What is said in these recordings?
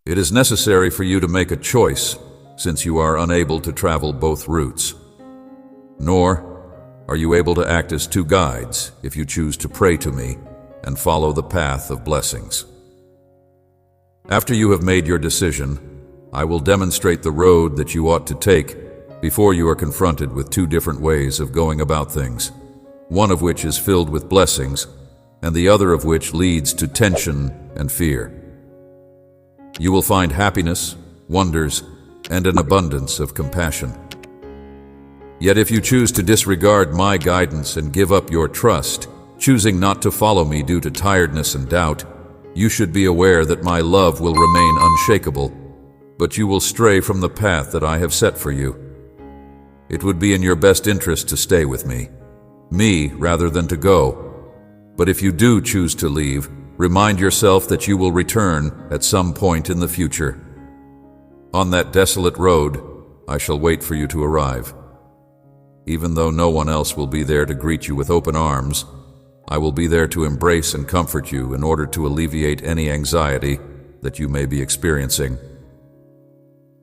It is necessary for you to make a choice, since you are unable to travel both routes. Nor are you able to act as two guides if you choose to pray to me and follow the path of blessings. After you have made your decision, I will demonstrate the road that you ought to take before you are confronted with two different ways of going about things, one of which is filled with blessings, and the other of which leads to tension and fear. You will find happiness, wonders, and an abundance of compassion. Yet if you choose to disregard my guidance and give up your trust, choosing not to follow me due to tiredness and doubt, you should be aware that my love will remain unshakable, but you will stray from the path that I have set for you. It would be in your best interest to stay with me rather than to go. But if you do choose to leave, remind yourself that you will return at some point in the future. On that desolate road, I shall wait for you to arrive. Even though no one else will be there to greet you with open arms, I will be there to embrace and comfort you in order to alleviate any anxiety that you may be experiencing.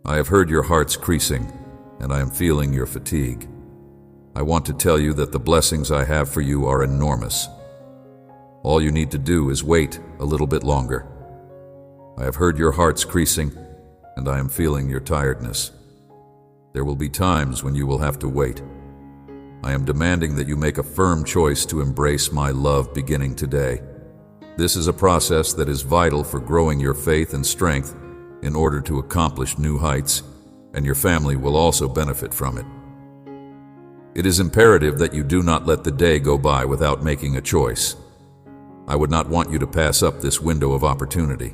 I have heard your hearts creasing, and I am feeling your fatigue. I want to tell you that the blessings I have for you are enormous. All you need to do is wait a little bit longer. I have heard your hearts creasing, and I am feeling your tiredness. There will be times when you will have to wait. I am demanding that you make a firm choice to embrace my love beginning today. This is a process that is vital for growing your faith and strength in order to accomplish new heights, and your family will also benefit from it. It is imperative that you do not let the day go by without making a choice. I would not want you to pass up this window of opportunity.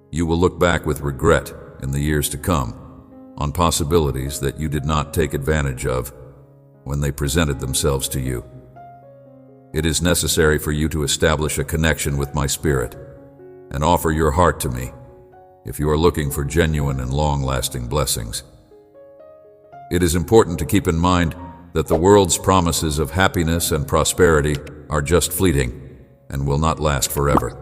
You will look back with regret in the years to come on possibilities that you did not take advantage of when they presented themselves to you. It is necessary for you to establish a connection with my spirit and offer your heart to me if you are looking for genuine and long-lasting blessings. It is important to keep in mind that the world's promises of happiness and prosperity are just fleeting and will not last forever.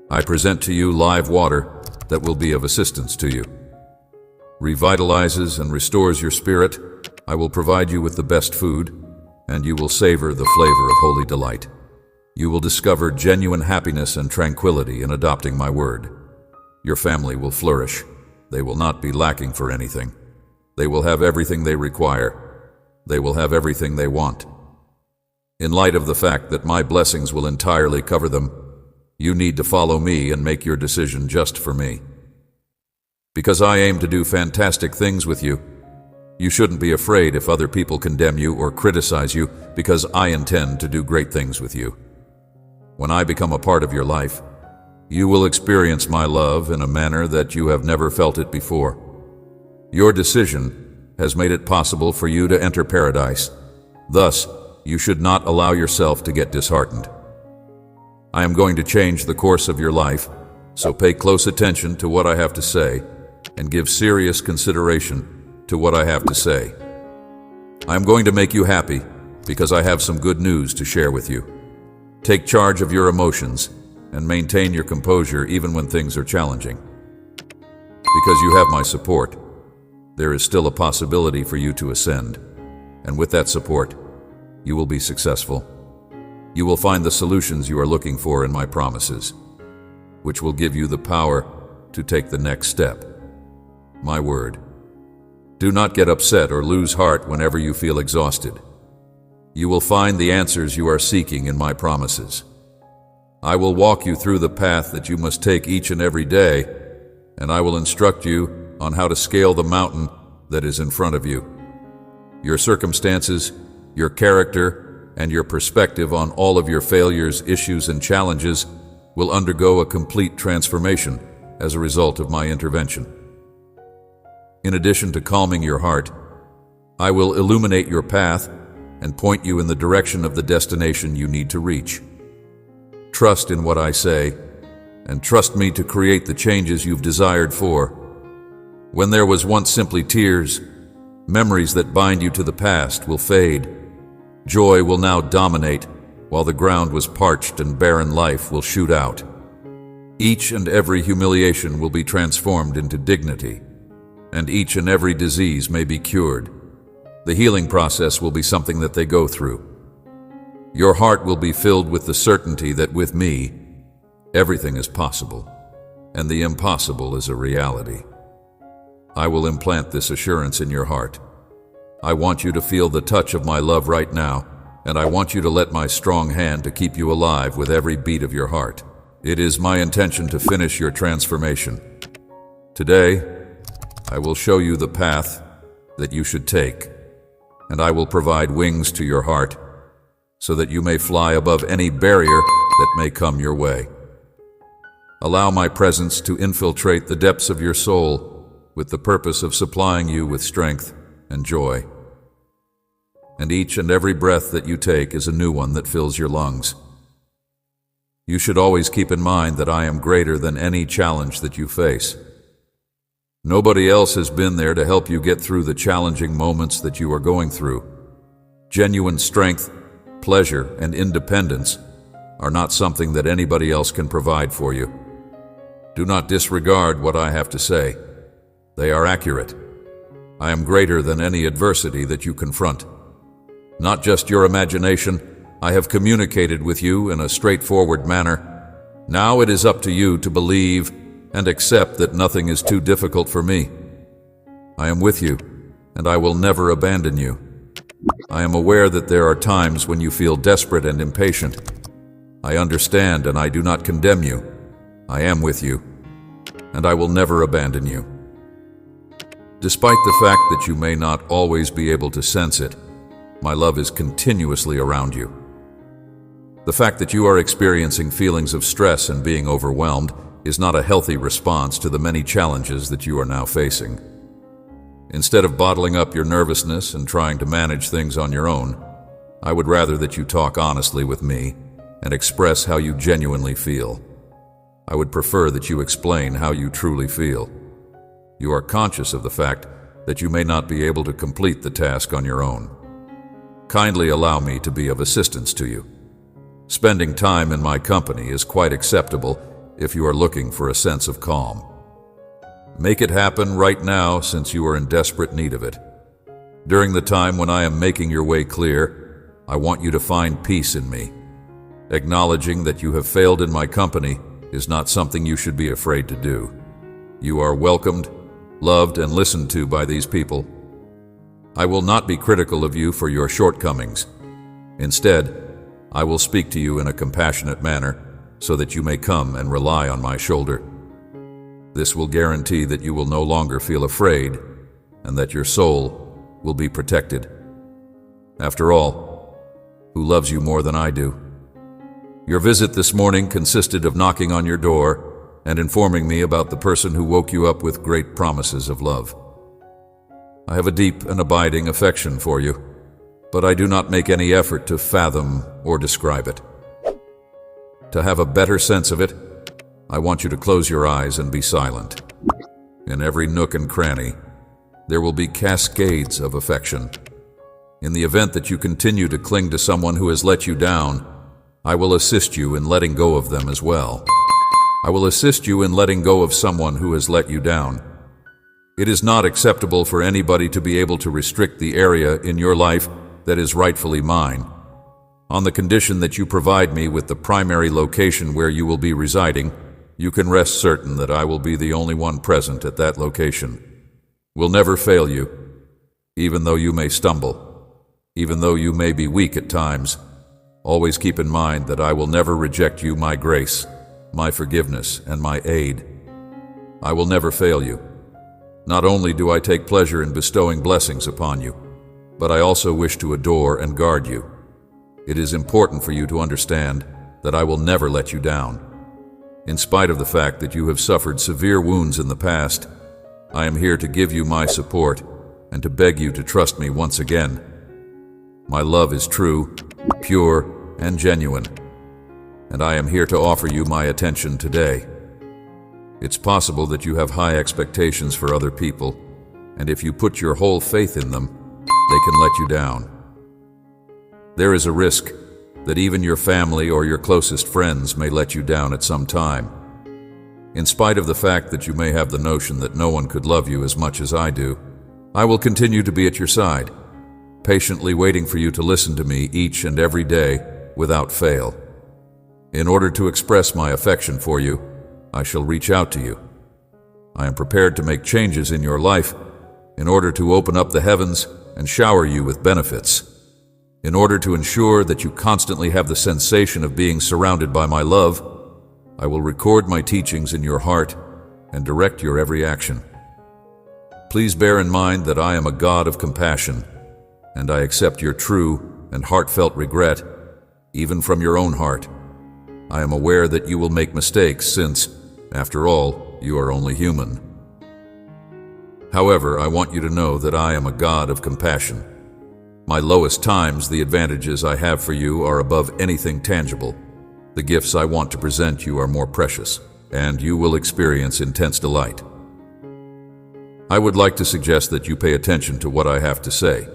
I present to you live water that will be of assistance to you. Revitalizes and restores your spirit. I will provide you with the best food, and you will savor the flavor of holy delight. You will discover genuine happiness and tranquility in adopting my word. Your family will flourish. They will not be lacking for anything. They will have everything they require. They will have everything they want. In light of the fact that my blessings will entirely cover them, you need to follow me and make your decision just for me. Because I aim to do fantastic things with you, you shouldn't be afraid if other people condemn you or criticize you, because I intend to do great things with you. When I become a part of your life, you will experience my love in a manner that you have never felt it before. Your decision has made it possible for you to enter paradise. Thus, you should not allow yourself to get disheartened. I am going to change the course of your life, so pay close attention to what I have to say and give serious consideration to what I have to say. I am going to make you happy because I have some good news to share with you. Take charge of your emotions and maintain your composure even when things are challenging. Because you have my support, there is still a possibility for you to ascend, and with that support, you will be successful. You will find the solutions you are looking for in my promises, which will give you the power to take the next step. My word. Do not get upset or lose heart whenever you feel exhausted. You will find the answers you are seeking in my promises. I will walk you through the path that you must take each and every day, and I will instruct you on how to scale the mountain that is in front of you. Your circumstances, your character, and your perspective on all of your failures, issues, and challenges will undergo a complete transformation as a result of my intervention. In addition to calming your heart, I will illuminate your path and point you in the direction of the destination you need to reach. Trust in what I say, and trust me to create the changes you've desired for. When there was once simply tears, memories that bind you to the past will fade. Joy will now dominate, while the ground was parched and barren life will shoot out. Each and every humiliation will be transformed into dignity, and each and every disease may be cured. The healing process will be something that they go through. Your heart will be filled with the certainty that with me, everything is possible, and the impossible is a reality. I will implant this assurance in your heart. I want you to feel the touch of my love right now, and I want you to let my strong hand to keep you alive with every beat of your heart. It is my intention to finish your transformation. Today, I will show you the path that you should take, and I will provide wings to your heart so that you may fly above any barrier that may come your way. Allow my presence to infiltrate the depths of your soul with the purpose of supplying you with strength and joy. And each and every breath that you take is a new one that fills your lungs. You should always keep in mind that I am greater than any challenge that you face. Nobody else has been there to help you get through the challenging moments that you are going through. Genuine strength, pleasure, and independence are not something that anybody else can provide for you. Do not disregard what I have to say. They are accurate. I am greater than any adversity that you confront. Not just your imagination, I have communicated with you in a straightforward manner. Now it is up to you to believe and accept that nothing is too difficult for me. I am with you, and I will never abandon you. I am aware that there are times when you feel desperate and impatient. I understand, and I do not condemn you. I am with you, and I will never abandon you. Despite the fact that you may not always be able to sense it, my love is continuously around you. The fact that you are experiencing feelings of stress and being overwhelmed is not a healthy response to the many challenges that you are now facing. Instead of bottling up your nervousness and trying to manage things on your own, I would rather that you talk honestly with me and express how you genuinely feel. I would prefer that you explain how you truly feel. You are conscious of the fact that you may not be able to complete the task on your own. Kindly allow me to be of assistance to you. Spending time in my company is quite acceptable if you are looking for a sense of calm. Make it happen right now since you are in desperate need of it. During the time when I am making your way clear, I want you to find peace in me. Acknowledging that you have failed in my company is not something you should be afraid to do. You are welcomed, loved, and listened to by these people. I will not be critical of you for your shortcomings. Instead, I will speak to you in a compassionate manner so that you may come and rely on my shoulder. This will guarantee that you will no longer feel afraid and that your soul will be protected. After all, who loves you more than I do? Your visit this morning consisted of knocking on your door and informing me about the person who woke you up with great promises of love. I have a deep and abiding affection for you, but I do not make any effort to fathom or describe it. To have a better sense of it, I want you to close your eyes and be silent. In every nook and cranny, there will be cascades of affection. In the event that you continue to cling to someone who has let you down, I will assist you in letting go of them as well. I will assist you in letting go of someone who has let you down. It is not acceptable for anybody to be able to restrict the area in your life that is rightfully mine. On the condition that you provide me with the primary location where you will be residing, you can rest certain that I will be the only one present at that location. Will never fail you, even though you may stumble, even though you may be weak at times. Always keep in mind that I will never reject you my grace, my forgiveness, and my aid. I will never fail you. Not only do I take pleasure in bestowing blessings upon you, but I also wish to adore and guard you. It is important for you to understand that I will never let you down. In spite of the fact that you have suffered severe wounds in the past, I am here to give you my support and to beg you to trust me once again. My love is true, pure, and genuine, and I am here to offer you my attention today. It's possible that you have high expectations for other people, and if you put your whole faith in them, they can let you down. There is a risk that even your family or your closest friends may let you down at some time. In spite of the fact that you may have the notion that no one could love you as much as I do, I will continue to be at your side, patiently waiting for you to listen to me each and every day without fail. In order to express my affection for you, I shall reach out to you. I am prepared to make changes in your life in order to open up the heavens and shower you with benefits. In order to ensure that you constantly have the sensation of being surrounded by my love, I will record my teachings in your heart and direct your every action. Please bear in mind that I am a God of compassion, and I accept your true and heartfelt regret, even from your own heart. I am aware that you will make mistakes since, after all, you are only human. However, I want you to know that I am a God of compassion. My lowest times, the advantages I have for you are above anything tangible. The gifts I want to present you are more precious, and you will experience intense delight. I would like to suggest that you pay attention to what I have to say.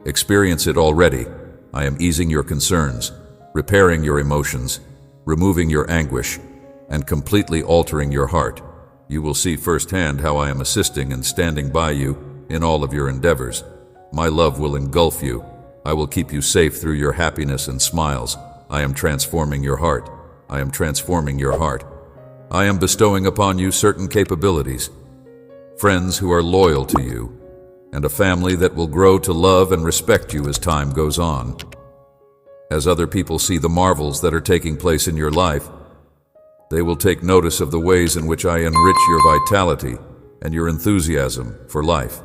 Experience it already. I am easing your concerns, repairing your emotions, removing your anguish, and completely altering your heart. You will see firsthand how I am assisting and standing by you in all of your endeavors. My love will engulf you. I will keep you safe through your happiness and smiles. I am transforming your heart. I am transforming your heart. I am bestowing upon you certain capabilities, friends who are loyal to you, and a family that will grow to love and respect you as time goes on. As other people see the marvels that are taking place in your life, they will take notice of the ways in which I enrich your vitality and your enthusiasm for life.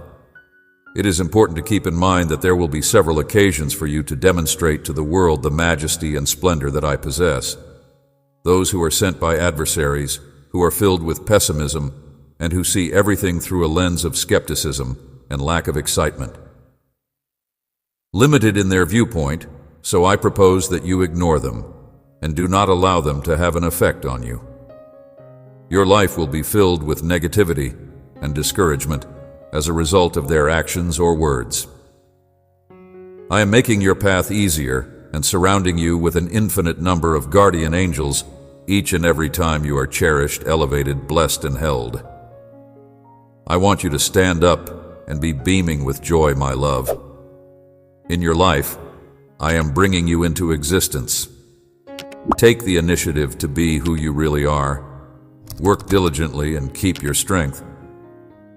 It is important to keep in mind that there will be several occasions for you to demonstrate to the world the majesty and splendor that I possess. Those who are sent by adversaries, who are filled with pessimism, and who see everything through a lens of skepticism and lack of excitement. Limited in their viewpoint, so I propose that you ignore them and do not allow them to have an effect on you. Your life will be filled with negativity and discouragement as a result of their actions or words. I am making your path easier and surrounding you with an infinite number of guardian angels each and every time you are cherished, elevated, blessed, and held. I want you to stand up and be beaming with joy, my love. In your life, I am bringing you into existence. Take the initiative to be who you really are. Work diligently and keep your strength.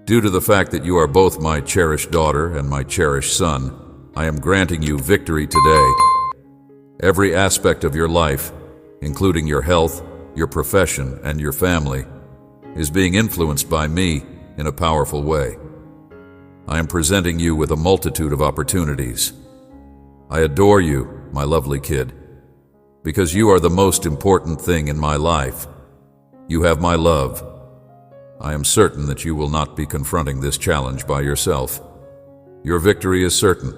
Due to the fact that you are both my cherished daughter and my cherished son, I am granting you victory today. Every aspect of your life, including your health, your profession, and your family, is being influenced by me in a powerful way. I am presenting you with a multitude of opportunities. I adore you, my lovely kid, because you are the most important thing in my life. You have my love. I am certain that you will not be confronting this challenge by yourself. Your victory is certain.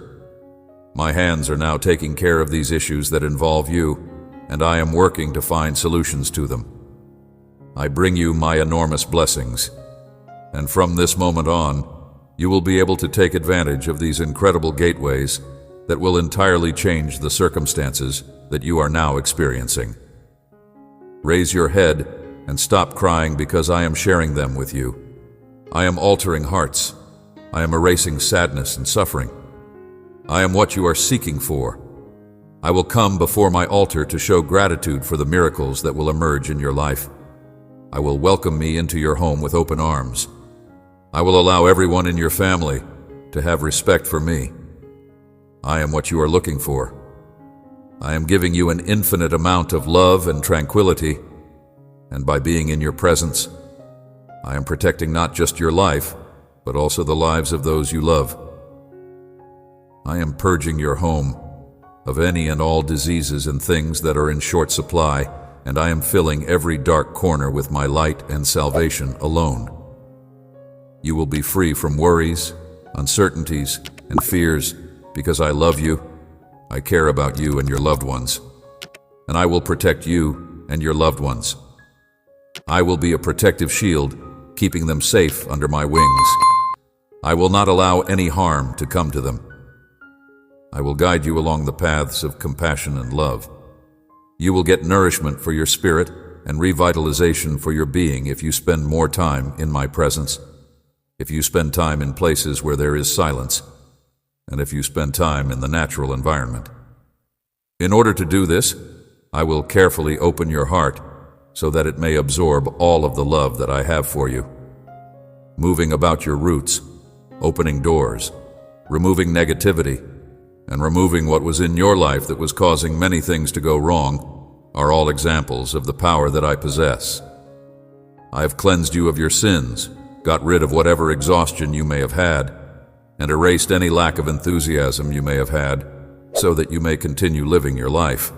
My hands are now taking care of these issues that involve you, and I am working to find solutions to them. I bring you my enormous blessings, and from this moment on, you will be able to take advantage of these incredible gateways that will entirely change the circumstances that you are now experiencing. Raise your head and stop crying because I am sharing them with you. I am altering hearts. I am erasing sadness and suffering. I am what you are seeking for. I will come before my altar to show gratitude for the miracles that will emerge in your life. I will welcome me into your home with open arms. I will allow everyone in your family to have respect for me. I am what you are looking for. I am giving you an infinite amount of love and tranquility, and by being in your presence, I am protecting not just your life, but also the lives of those you love. I am purging your home of any and all diseases and things that are in short supply, and I am filling every dark corner with my light and salvation alone. You will be free from worries, uncertainties, and fears because I love you, I care about you and your loved ones, and I will protect you and your loved ones. I will be a protective shield, keeping them safe under my wings. I will not allow any harm to come to them. I will guide you along the paths of compassion and love. You will get nourishment for your spirit and revitalization for your being if you spend more time in my presence, if you spend time in places where there is silence, and if you spend time in the natural environment. In order to do this, I will carefully open your heart so that it may absorb all of the love that I have for you. Moving about your roots, opening doors, removing negativity, and removing what was in your life that was causing many things to go wrong are all examples of the power that I possess. I have cleansed you of your sins, got rid of whatever exhaustion you may have had, and erased any lack of enthusiasm you may have had, so that you may continue living your life.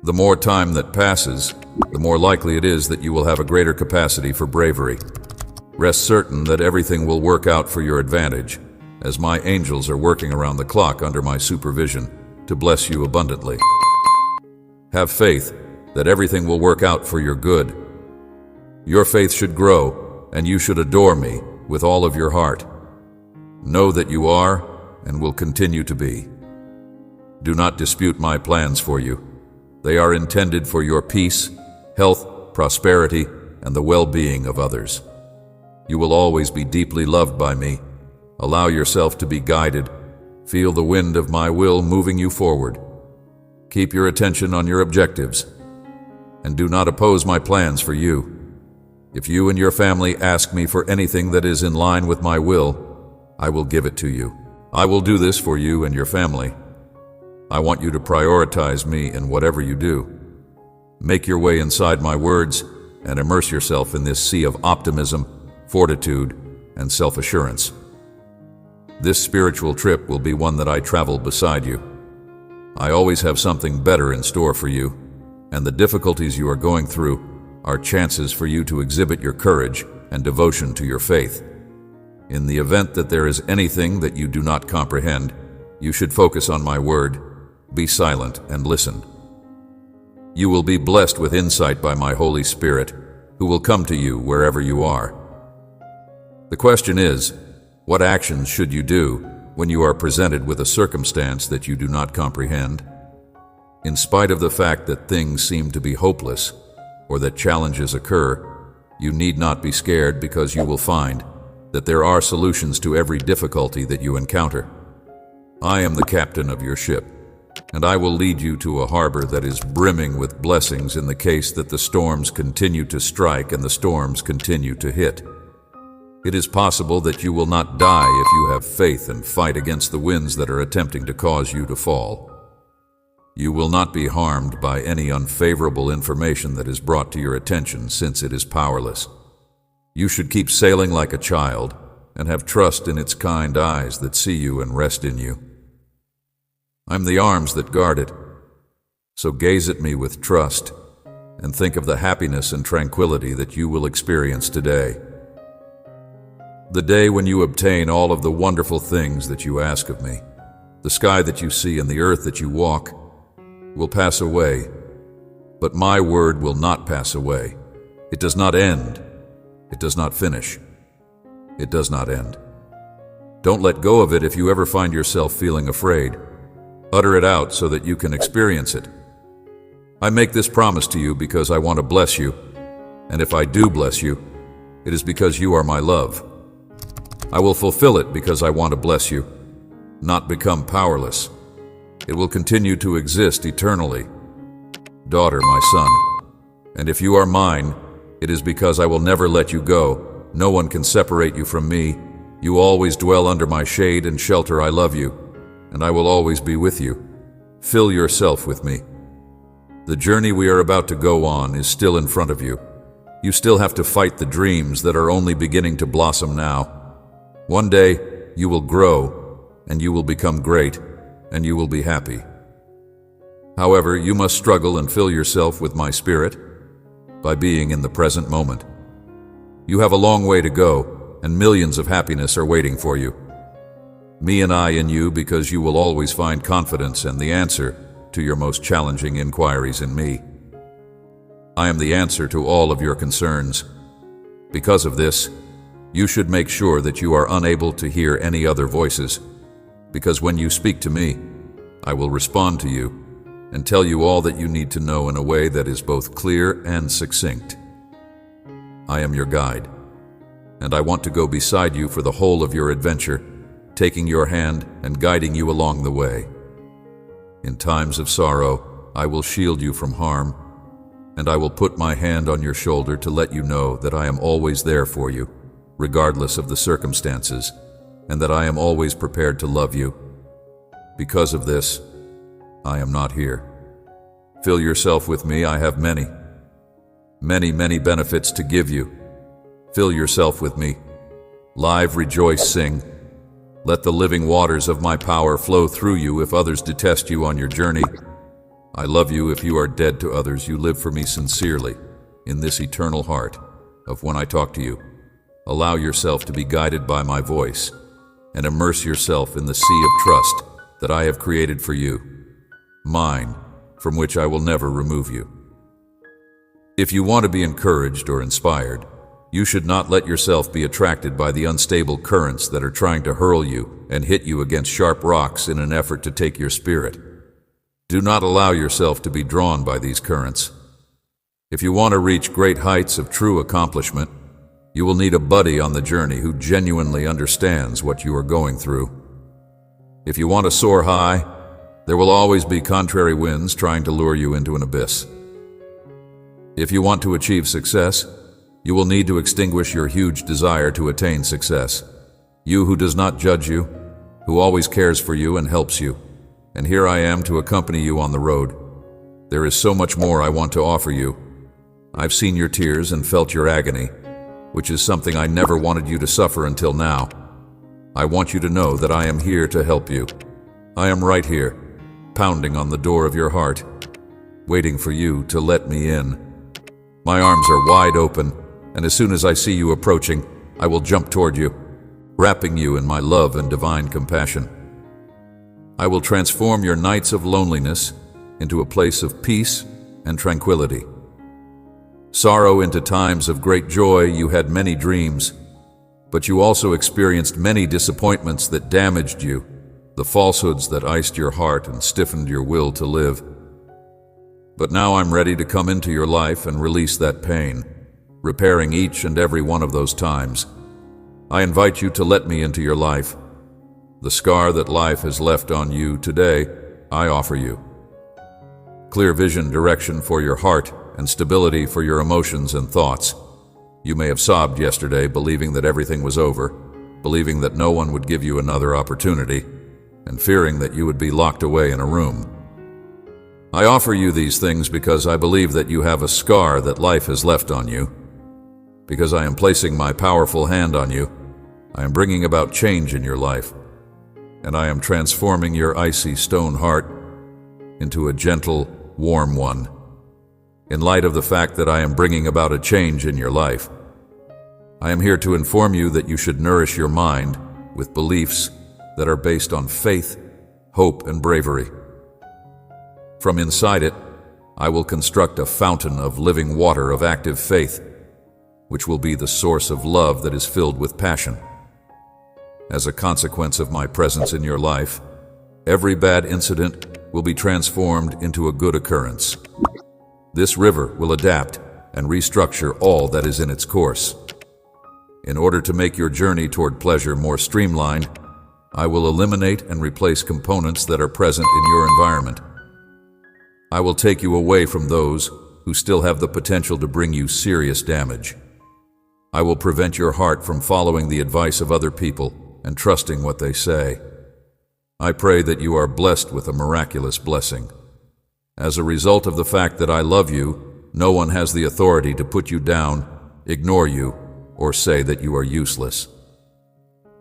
The more time that passes, the more likely it is that you will have a greater capacity for bravery. Rest certain that everything will work out for your advantage, as my angels are working around the clock under my supervision to bless you abundantly. Have faith that everything will work out for your good. Your faith should grow, and you should adore me with all of your heart. Know that you are and will continue to be. Do not dispute my plans for you. They are intended for your peace, health, prosperity, and the well-being of others. You will always be deeply loved by me. Allow yourself to be guided. Feel the wind of my will moving you forward. Keep your attention on your objectives, and do not oppose my plans for you. If you and your family ask me for anything that is in line with my will, I will give it to you. I will do this for you and your family. I want you to prioritize me in whatever you do. Make your way inside my words and immerse yourself in this sea of optimism, fortitude, and self-assurance. This spiritual trip will be one that I travel beside you. I always have something better in store for you, and the difficulties you are going through are chances for you to exhibit your courage and devotion to your faith. In the event that there is anything that you do not comprehend, you should focus on my word, be silent, and listen. You will be blessed with insight by my Holy Spirit, who will come to you wherever you are. The question is, what actions should you do when you are presented with a circumstance that you do not comprehend? In spite of the fact that things seem to be hopeless or that challenges occur, you need not be scared, because you will find that there are solutions to every difficulty that you encounter. I am the captain of your ship, and I will lead you to a harbor that is brimming with blessings in the case that the storms continue to strike and the storms continue to hit. It is possible that you will not die if you have faith and fight against the winds that are attempting to cause you to fall. You will not be harmed by any unfavorable information that is brought to your attention, since it is powerless. You should keep sailing like a child and have trust in its kind eyes that see you and rest in you. I'm the arms that guard it, so gaze at me with trust and think of the happiness and tranquility that you will experience today. The day when you obtain all of the wonderful things that you ask of me, the sky that you see and the earth that you walk, will pass away, but my word will not pass away. It does not end. It does not finish. It does not end. Don't let go of it if you ever find yourself feeling afraid. Utter it out so that you can experience it. I make this promise to you because I want to bless you, and if I do bless you, it is because you are my love. I will fulfill it because I want to bless you, not become powerless. It will continue to exist eternally. Daughter, my son, and if you are mine, it is because I will never let you go. No one can separate you from me. You always dwell under my shade and shelter. I love you, and I will always be with you. Fill yourself with me. The journey we are about to go on is still in front of you. You still have to fight the dreams that are only beginning to blossom now. One day, you will grow, and you will become great, and you will be happy. However, you must struggle and fill yourself with my spirit by being in the present moment. You have a long way to go, and millions of happiness are waiting for you. Me and I in you, because you will always find confidence and the answer to your most challenging inquiries in me. I am the answer to all of your concerns. Because of this, you should make sure that you are unable to hear any other voices, because when you speak to me, I will respond to you, and tell you all that you need to know in a way that is both clear and succinct. I am your guide, and I want to go beside you for the whole of your adventure, taking your hand and guiding you along the way. In times of sorrow, I will shield you from harm, and I will put my hand on your shoulder to let you know that I am always there for you, regardless of the circumstances, and that I am always prepared to love you. Because of this, I am not here. Fill yourself with me. I have many benefits to give you. Fill yourself with me. Live, rejoice, sing. Let the living waters of my power flow through you if others detest you on your journey. I love you if you are dead to others. You live for me sincerely in this eternal heart of when I talk to you. Allow yourself to be guided by my voice and immerse yourself in the sea of trust that I have created for you, mine, from which I will never remove you. If you want to be encouraged or inspired, you should not let yourself be attracted by the unstable currents that are trying to hurl you and hit you against sharp rocks in an effort to take your spirit. Do not allow yourself to be drawn by these currents. If you want to reach great heights of true accomplishment, you will need a buddy on the journey who genuinely understands what you are going through. If you want to soar high, there will always be contrary winds trying to lure you into an abyss. If you want to achieve success, you will need to extinguish your huge desire to attain success. You who does not judge you, who always cares for you and helps you. And here I am to accompany you on the road. There is so much more I want to offer you. I've seen your tears and felt your agony, which is something I never wanted you to suffer until now. I want you to know that I am here to help you. I am right here, pounding on the door of your heart, waiting for you to let me in. My arms are wide open, and as soon as I see you approaching, I will jump toward you, wrapping you in my love and divine compassion. I will transform your nights of loneliness into a place of peace and tranquility. Sorrow into times of great joy. You had many dreams, but you also experienced many disappointments that damaged you, the falsehoods that iced your heart and stiffened your will to live. But now I'm ready to come into your life and release that pain, repairing each and every one of those times. I invite you to let me into your life. The scar that life has left on you today, I offer you. Clear vision, direction for your heart, and stability for your emotions and thoughts. You may have sobbed yesterday, believing that everything was over, believing that no one would give you another opportunity, and fearing that you would be locked away in a room. I offer you these things because I believe that you have a scar that life has left on you. Because I am placing my powerful hand on you, I am bringing about change in your life, and I am transforming your icy stone heart into a gentle, warm one. In light of the fact that I am bringing about a change in your life, I am here to inform you that you should nourish your mind with beliefs that are based on faith, hope, and bravery. From inside it, I will construct a fountain of living water of active faith, which will be the source of love that is filled with passion. As a consequence of my presence in your life, every bad incident will be transformed into a good occurrence. This river will adapt and restructure all that is in its course. In order to make your journey toward pleasure more streamlined, I will eliminate and replace components that are present in your environment. I will take you away from those who still have the potential to bring you serious damage. I will prevent your heart from following the advice of other people and trusting what they say. I pray that you are blessed with a miraculous blessing. As a result of the fact that I love you, no one has the authority to put you down, ignore you, or say that you are useless.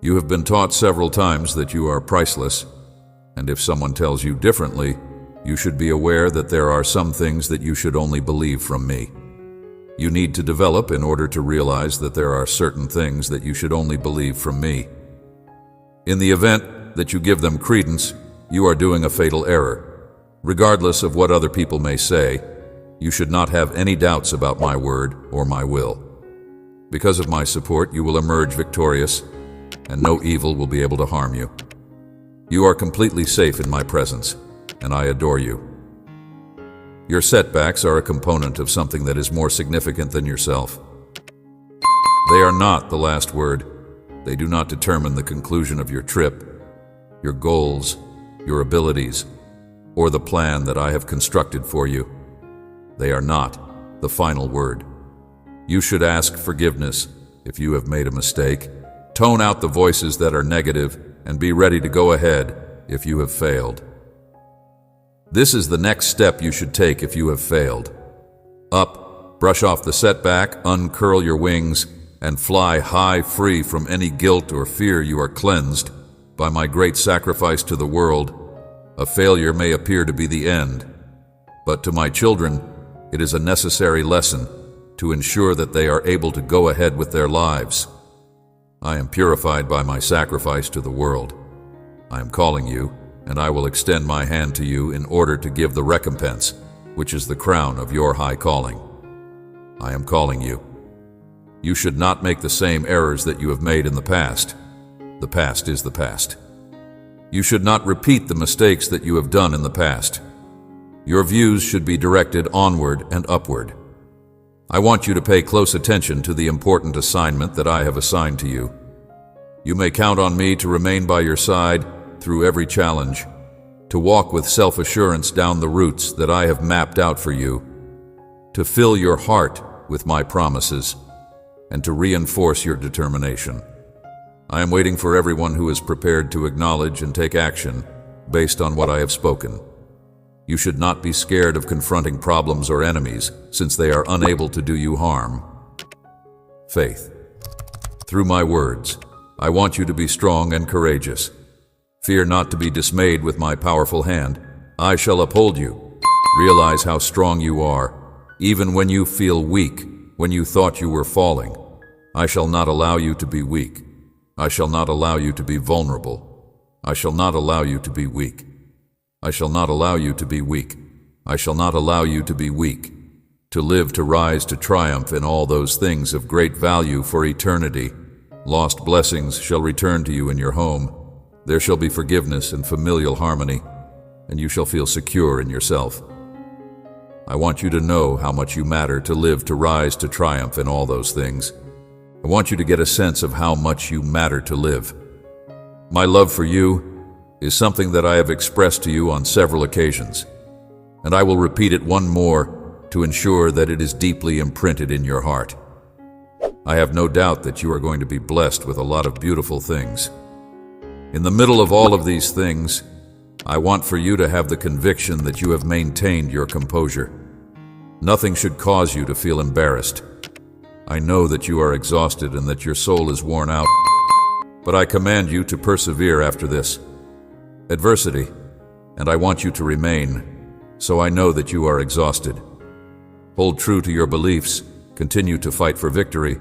You have been taught several times that you are priceless, and if someone tells you differently, you should be aware that there are some things that you should only believe from me. You need to develop in order to realize that there are certain things that you should only believe from me. In the event that you give them credence, you are doing a fatal error. Regardless of what other people may say, you should not have any doubts about my word or my will. Because of my support, you will emerge victorious, and no evil will be able to harm you. You are completely safe in my presence, and I adore you. Your setbacks are a component of something that is more significant than yourself. They are not the last word. They do not determine the conclusion of your trip, your goals, your abilities, or the plan that I have constructed for you. They are not the final word. You should ask forgiveness if you have made a mistake. Tone out the voices that are negative and be ready to go ahead if you have failed. This is the next step you should take if you have failed. Up, brush off the setback, uncurl your wings, and fly high, free from any guilt or fear. You are cleansed by my great sacrifice to the world. A failure may appear to be the end, but to my children, it is a necessary lesson to ensure that they are able to go ahead with their lives. I am purified by my sacrifice to the world. I am calling you, and I will extend my hand to you in order to give the recompense, which is the crown of your high calling. I am calling you. You should not make the same errors that you have made in the past. The past is the past. You should not repeat the mistakes that you have done in the past. Your views should be directed onward and upward. I want you to pay close attention to the important assignment that I have assigned to you. You may count on me to remain by your side through every challenge, to walk with self-assurance down the routes that I have mapped out for you, to fill your heart with my promises, and to reinforce your determination. I am waiting for everyone who is prepared to acknowledge and take action based on what I have spoken. You should not be scared of confronting problems or enemies, since they are unable to do you harm. Faith. Through my words, I want you to be strong and courageous. Fear not to be dismayed with my powerful hand. I shall uphold you. Realize how strong you are, even when you feel weak, when you thought you were falling. I shall not allow you to be weak. I shall not allow you to be vulnerable. I shall not allow you to be weak. I shall not allow you to be weak. I shall not allow you to be weak. To live, to rise, to triumph in all those things of great value for eternity. Lost blessings shall return to you in your home. There shall be forgiveness and familial harmony, and you shall feel secure in yourself. I want you to know how much you matter, to live, to rise, to triumph in all those things. I want you to get a sense of how much you matter to live. My love for you is something that I have expressed to you on several occasions, and I will repeat it one more to ensure that it is deeply imprinted in your heart. I have no doubt that you are going to be blessed with a lot of beautiful things. In the middle of all of these things, I want for you to have the conviction that you have maintained your composure. Nothing should cause you to feel embarrassed. I know that you are exhausted and that your soul is worn out, but I command you to persevere after this adversity, and I want you to remain, so I know that you are exhausted. Hold true to your beliefs, continue to fight for victory,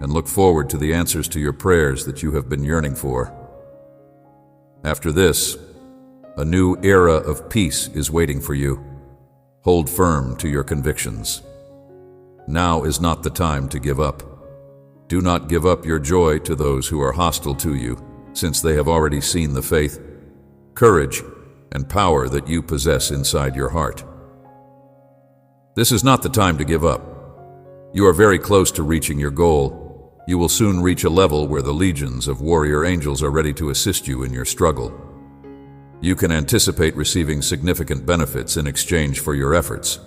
and look forward to the answers to your prayers that you have been yearning for. After this, a new era of peace is waiting for you. Hold firm to your convictions. Now is not the time to give up. Do not give up your joy to those who are hostile to you, since they have already seen the faith, courage, and power that you possess inside your heart. This is not the time to give up. You are very close to reaching your goal. You will soon reach a level where the legions of warrior angels are ready to assist you in your struggle. You can anticipate receiving significant benefits in exchange for your efforts.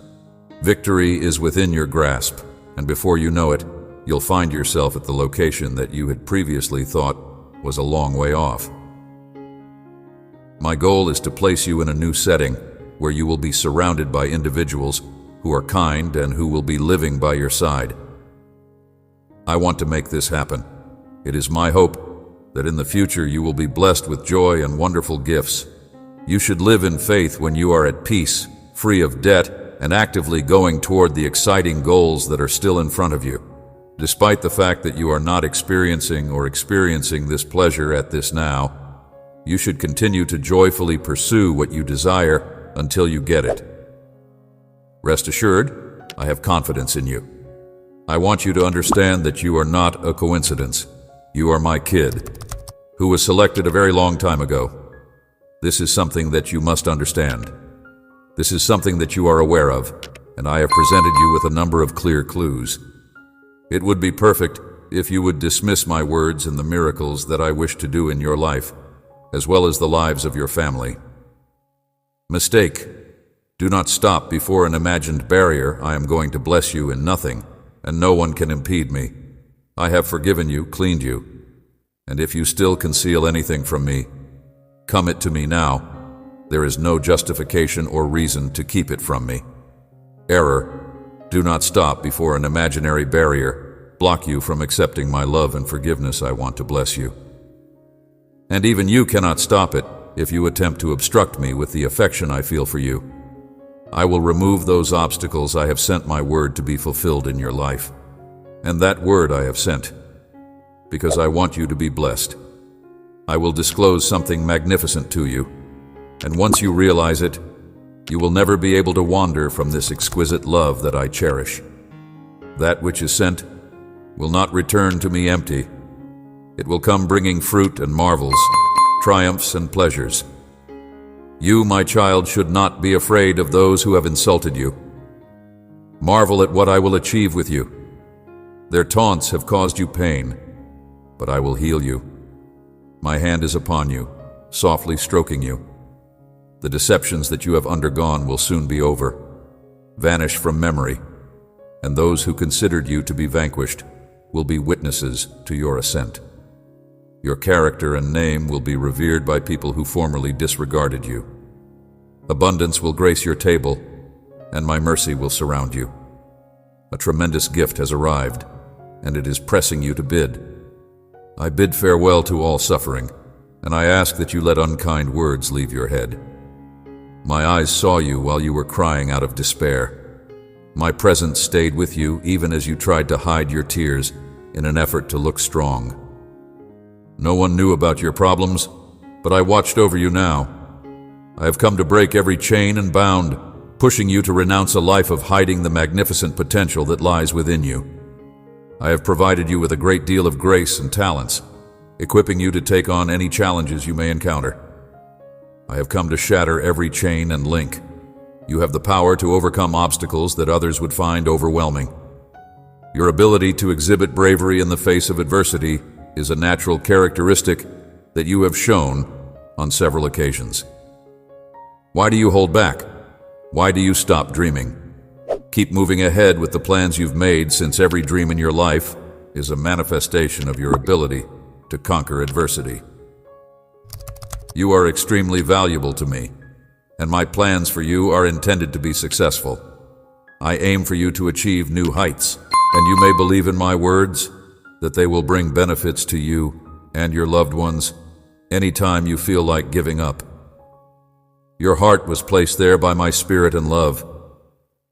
Victory is within your grasp, and before you know it, you'll find yourself at the location that you had previously thought was a long way off. My goal is to place you in a new setting where you will be surrounded by individuals who are kind and who will be living by your side. I want to make this happen. It is my hope that in the future you will be blessed with joy and wonderful gifts. You should live in faith when you are at peace, free of debt, and actively going toward the exciting goals that are still in front of you. Despite the fact that you are not experiencing this pleasure at this now, you should continue to joyfully pursue what you desire until you get it. Rest assured, I have confidence in you. I want you to understand that you are not a coincidence. You are my kid, who was selected a very long time ago. This is something that you must understand. This is something that you are aware of, and I have presented you with a number of clear clues. It would be perfect if you would dismiss my words and the miracles that I wish to do in your life, as well as the lives of your family. Mistake. Do not stop before an imagined barrier. I am going to bless you in nothing, and no one can impede me. I have forgiven you, cleaned you, and if you still conceal anything from me, come it to me now. There is no justification or reason to keep it from me. Error. Do not stop before an imaginary barrier block you from accepting my love and forgiveness. I want to bless you. And even you cannot stop it if you attempt to obstruct me with the affection I feel for you. I will remove those obstacles. I have sent my word to be fulfilled in your life. And that word I have sent because I want you to be blessed. I will disclose something magnificent to you, and once you realize it, you will never be able to wander from this exquisite love that I cherish. That which is sent will not return to me empty. It will come bringing fruit and marvels, triumphs and pleasures. You, my child, should not be afraid of those who have insulted you. Marvel at what I will achieve with you. Their taunts have caused you pain, but I will heal you. My hand is upon you, softly stroking you. The deceptions that you have undergone will soon be over, vanish from memory, and those who considered you to be vanquished will be witnesses to your ascent. Your character and name will be revered by people who formerly disregarded you. Abundance will grace your table, and my mercy will surround you. A tremendous gift has arrived, and it is pressing you to bid. I bid farewell to all suffering, and I ask that you let unkind words leave your head. My eyes saw you while you were crying out of despair. My presence stayed with you even as you tried to hide your tears in an effort to look strong. No one knew about your problems, but I watched over you now. I have come to break every chain and bound, pushing you to renounce a life of hiding the magnificent potential that lies within you. I have provided you with a great deal of grace and talents, equipping you to take on any challenges you may encounter. I have come to shatter every chain and link. You have the power to overcome obstacles that others would find overwhelming. Your ability to exhibit bravery in the face of adversity is a natural characteristic that you have shown on several occasions. Why do you hold back? Why do you stop dreaming? Keep moving ahead with the plans you've made, since every dream in your life is a manifestation of your ability to conquer adversity. You are extremely valuable to me, and my plans for you are intended to be successful. I aim for you to achieve new heights, and you may believe in my words that they will bring benefits to you and your loved ones anytime you feel like giving up. Your heart was placed there by my spirit and love.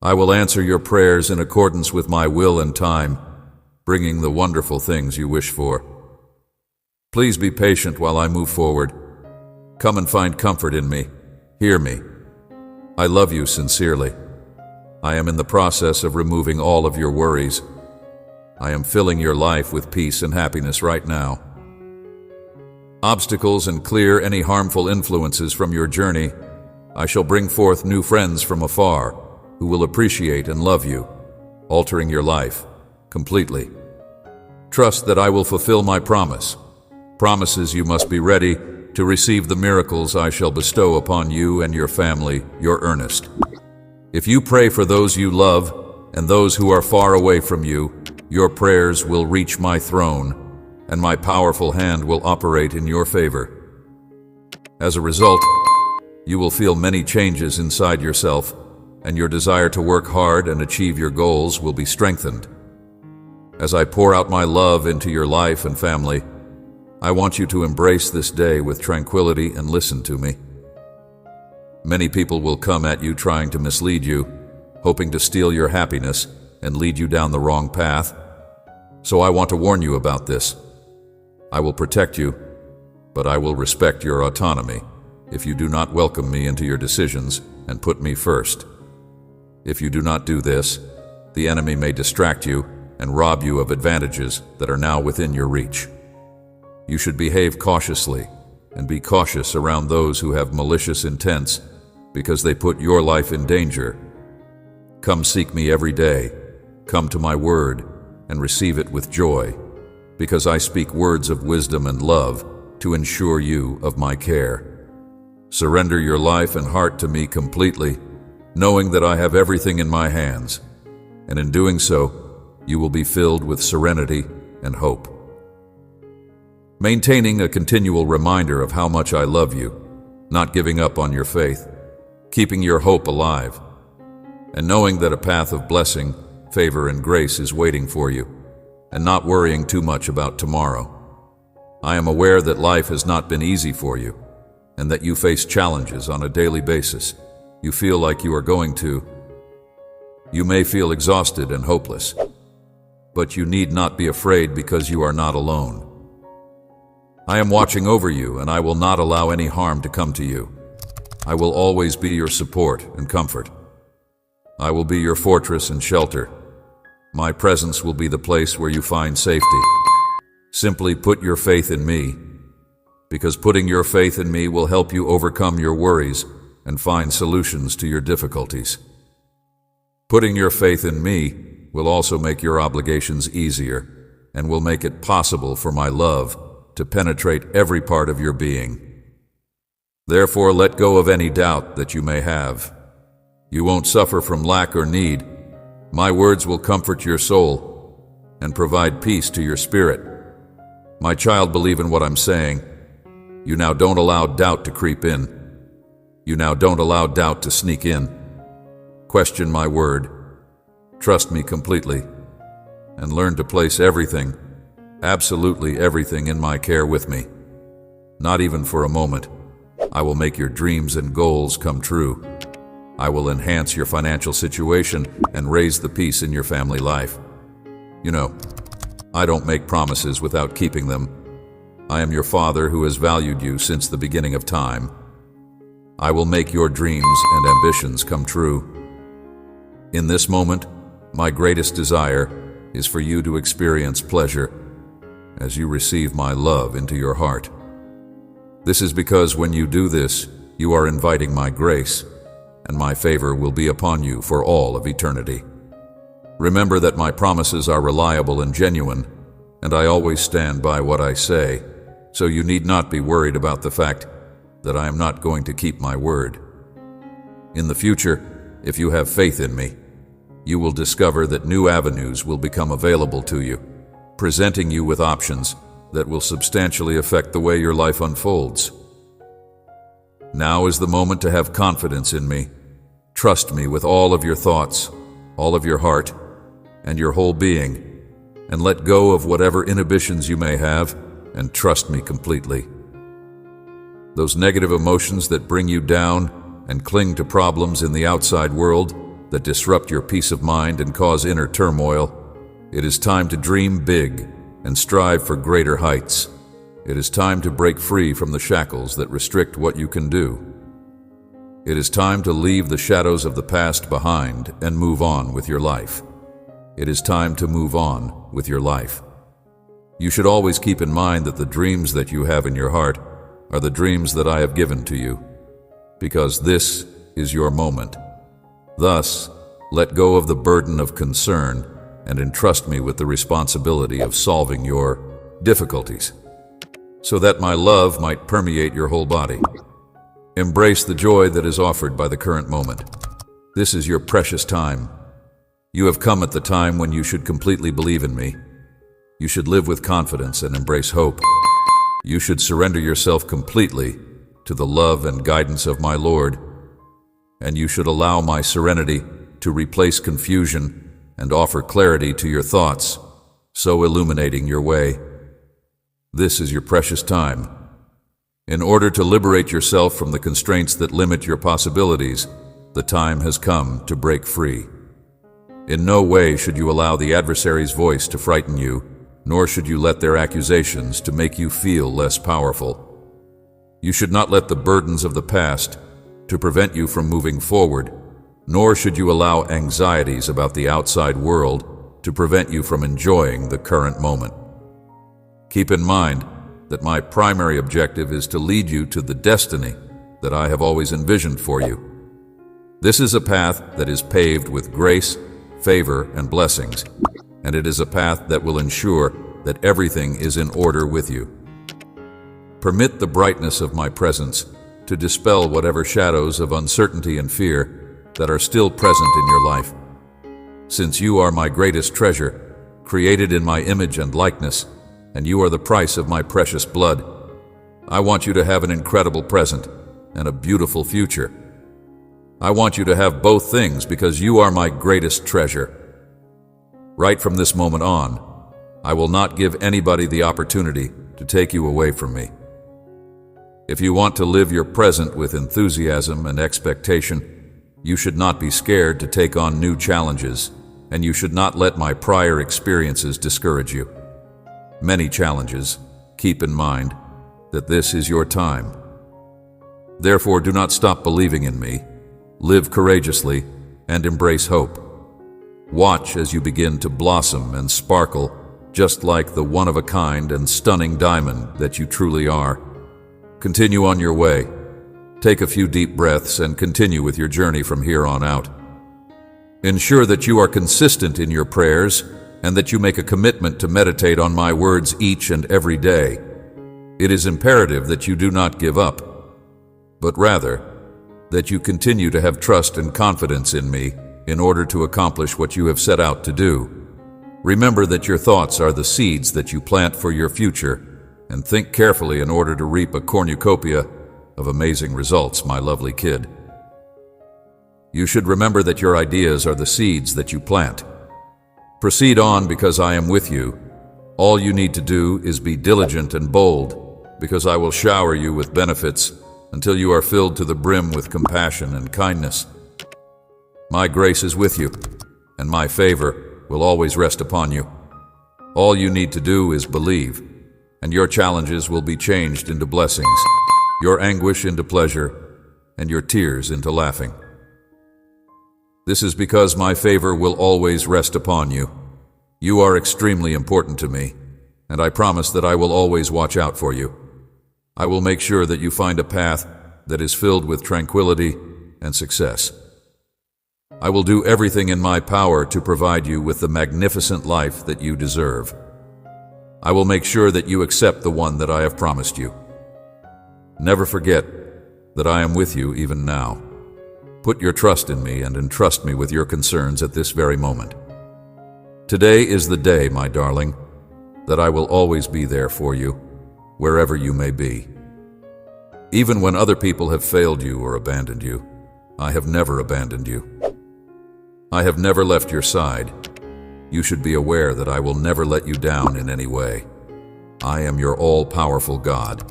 I will answer your prayers in accordance with my will and time, bringing the wonderful things you wish for. Please be patient while I move forward. Come and find comfort in me. Hear me. I love you sincerely. I am in the process of removing all of your worries. I am filling your life with peace and happiness right now. Obstacles and clear any harmful influences from your journey. I shall bring forth new friends from afar who will appreciate and love you, altering your life completely. Trust that I will fulfill my promise. Promises you must be ready to receive the miracles I shall bestow upon you and your family, your earnest. If you pray for those you love and those who are far away from you, your prayers will reach my throne, and my powerful hand will operate in your favor. As a result, you will feel many changes inside yourself, and your desire to work hard and achieve your goals will be strengthened. As I pour out my love into your life and family, I want you to embrace this day with tranquility and listen to me. Many people will come at you trying to mislead you, hoping to steal your happiness and lead you down the wrong path. So I want to warn you about this. I will protect you, but I will respect your autonomy if you do not welcome me into your decisions and put me first. If you do not do this, the enemy may distract you and rob you of advantages that are now within your reach. You should behave cautiously and be cautious around those who have malicious intents because they put your life in danger. Come seek me every day, come to my word, and receive it with joy, because I speak words of wisdom and love to ensure you of my care. Surrender your life and heart to me completely, knowing that I have everything in my hands, and in doing so, you will be filled with serenity and hope. Maintaining a continual reminder of how much I love you, not giving up on your faith, keeping your hope alive, and knowing that a path of blessing, favor, and grace is waiting for you, and not worrying too much about tomorrow. I am aware that life has not been easy for you, and that you face challenges on a daily basis. You feel like you are going to. You may feel exhausted and hopeless, but you need not be afraid because you are not alone. I am watching over you, and I will not allow any harm to come to you. I will always be your support and comfort. I will be your fortress and shelter. My presence will be the place where you find safety. Simply put your faith in me, because putting your faith in me will help you overcome your worries and find solutions to your difficulties. Putting your faith in me will also make your obligations easier and will make it possible for my love to penetrate every part of your being. Therefore, let go of any doubt that you may have. You won't suffer from lack or need. My words will comfort your soul and provide peace to your spirit. My child, believe in what I'm saying. You now don't allow doubt to creep in. You now don't allow doubt to sneak in. Question my word. Trust me completely, and learn to place everything, absolutely everything, in my care with me. Not even for a moment. I will make your dreams and goals come true. I will enhance your financial situation and raise the peace in your family life. You know, I don't make promises without keeping them. I am your Father who has valued you since the beginning of time. I will make your dreams and ambitions come true. In this moment, my greatest desire is for you to experience pleasure as you receive my love into your heart. This is because when you do this, you are inviting my grace, and my favor will be upon you for all of eternity. Remember that my promises are reliable and genuine, and I always stand by what I say, so you need not be worried about the fact that I am not going to keep my word. In the future, if you have faith in me, you will discover that new avenues will become available to you, presenting you with options that will substantially affect the way your life unfolds. Now is the moment to have confidence in me. Trust me with all of your thoughts, all of your heart, and your whole being, and let go of whatever inhibitions you may have, and trust me completely. Those negative emotions that bring you down and cling to problems in the outside world that disrupt your peace of mind and cause inner turmoil, it is time to dream big and strive for greater heights. It is time to break free from the shackles that restrict what you can do. It is time to leave the shadows of the past behind and move on with your life. It is time to move on with your life. You should always keep in mind that the dreams that you have in your heart are the dreams that I have given to you, because this is your moment. Thus, let go of the burden of concern and entrust me with the responsibility of solving your difficulties, so that my love might permeate your whole body. Embrace the joy that is offered by the current moment. This is your precious time. You have come at the time when you should completely believe in me. You should live with confidence and embrace hope. You should surrender yourself completely to the love and guidance of my Lord, and you should allow my serenity to replace confusion and offer clarity to your thoughts, so illuminating your way. This is your precious time. In order to liberate yourself from the constraints that limit your possibilities, the time has come to break free. In no way should you allow the adversary's voice to frighten you, nor should you let their accusations to make you feel less powerful. You should not let the burdens of the past to prevent you from moving forward, nor should you allow anxieties about the outside world to prevent you from enjoying the current moment. Keep in mind that my primary objective is to lead you to the destiny that I have always envisioned for you, This is a path that is paved with grace, favor, and blessings, and it is a path that will ensure that everything is in order with you. Permit the brightness of my presence to dispel whatever shadows of uncertainty and fear that are still present in your life. Since you are my greatest treasure, created in my image and likeness, and you are the price of my precious blood, I want you to have an incredible present and a beautiful future. I want you to have both things because you are my greatest treasure. Right from this moment on, I will not give anybody the opportunity to take you away from me. If you want to live your present with enthusiasm and expectation, you should not be scared to take on new challenges, and you should not let my prior experiences discourage you. Many challenges, keep in mind that this is your time. Therefore, do not stop believing in me. Live courageously and embrace hope. Watch as you begin to blossom and sparkle, just like the one-of-a-kind and stunning diamond that you truly are. Continue on your way. Take a few deep breaths and continue with your journey from here on out. Ensure that you are consistent in your prayers and that you make a commitment to meditate on my words each and every day. It is imperative that you do not give up, but rather that you continue to have trust and confidence in me in order to accomplish what you have set out to do. Remember that your thoughts are the seeds that you plant for your future, and think carefully in order to reap a cornucopia of amazing results, my lovely kid. You should remember that your ideas are the seeds that you plant. Proceed on because I am with you. All you need to do is be diligent and bold, because I will shower you with benefits until you are filled to the brim with compassion and kindness. My grace is with you, and my favor will always rest upon you. All you need to do is believe, and your challenges will be changed into blessings, your anguish into pleasure, and your tears into laughing. This is because my favor will always rest upon you. You are extremely important to me, and I promise that I will always watch out for you. I will make sure that you find a path that is filled with tranquility and success. I will do everything in my power to provide you with the magnificent life that you deserve. I will make sure that you accept the one that I have promised you. Never forget that I am with you even now. Put your trust in me and entrust me with your concerns at this very moment. Today is the day, my darling, that I will always be there for you, wherever you may be. Even when other people have failed you or abandoned you, I have never abandoned you. I have never left your side. You should be aware that I will never let you down in any way. I am your all-powerful God,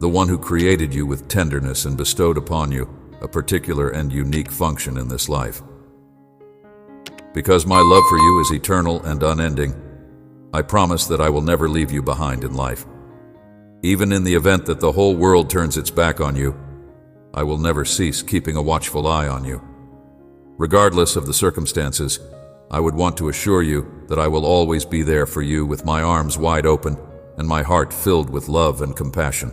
the one who created you with tenderness and bestowed upon you a particular and unique function in this life. Because my love for you is eternal and unending, I promise that I will never leave you behind in life. Even in the event that the whole world turns its back on you, I will never cease keeping a watchful eye on you. Regardless of the circumstances, I would want to assure you that I will always be there for you with my arms wide open and my heart filled with love and compassion.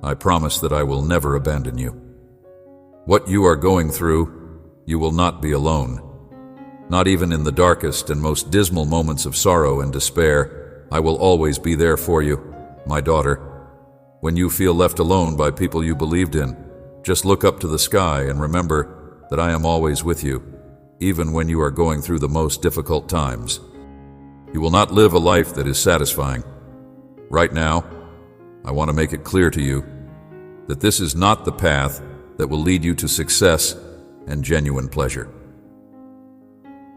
I promise that I will never abandon you. What you are going through, you will not be alone. Not even in the darkest and most dismal moments of sorrow and despair, I will always be there for you, my daughter. When you feel left alone by people you believed in, just look up to the sky and remember that I am always with you, even when you are going through the most difficult times. You will not live a life that is satisfying. Right now, I want to make it clear to you that this is not the path that will lead you to success and genuine pleasure.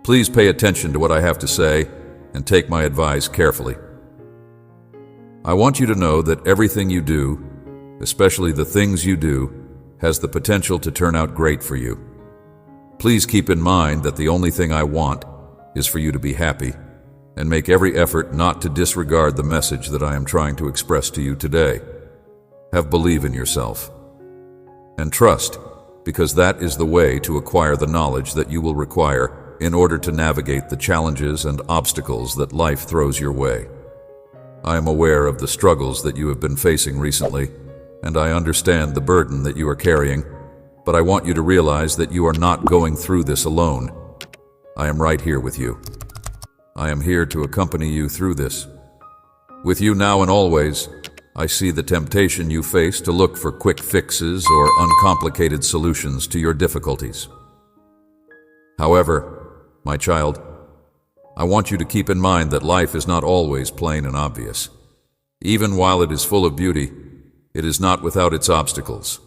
Please pay attention to what I have to say and take my advice carefully. I want you to know that everything you do, especially the things you do, has the potential to turn out great for you. Please keep in mind that the only thing I want is for you to be happy, and make every effort not to disregard the message that I am trying to express to you today. Have belief in yourself. And trust, because that is the way to acquire the knowledge that you will require in order to navigate the challenges and obstacles that life throws your way. I am aware of the struggles that you have been facing recently, and I understand the burden that you are carrying. but I want you to realize that you are not going through this alone. I am right here with you. I am here to accompany you through this. With you now and always, I see the temptation you face to look for quick fixes or uncomplicated solutions to your difficulties. However, my child, I want you to keep in mind that life is not always plain and obvious. Even while it is full of beauty, it is not without its obstacles.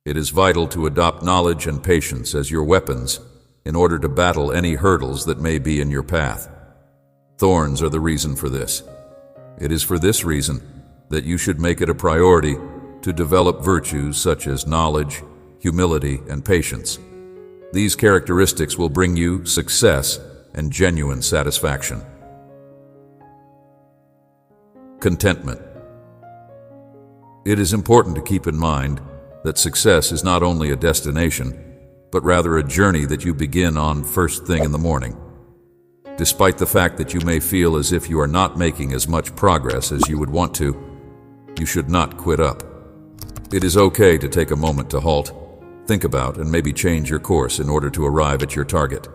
It is vital to adopt knowledge and patience as your weapons in order to battle any hurdles that may be in your path. Thorns are the reason for this. It is for this reason that you should make it a priority to develop virtues such as knowledge, humility, and patience. These characteristics will bring you success and genuine satisfaction. Contentment. It is important to keep in mind that success is not only a destination, but rather a journey that you begin on first thing in the morning. Despite the fact that you may feel as if you are not making as much progress as you would want to, you should not quit up. It is okay to take a moment to halt, think about, and maybe change your course in order to arrive at your target.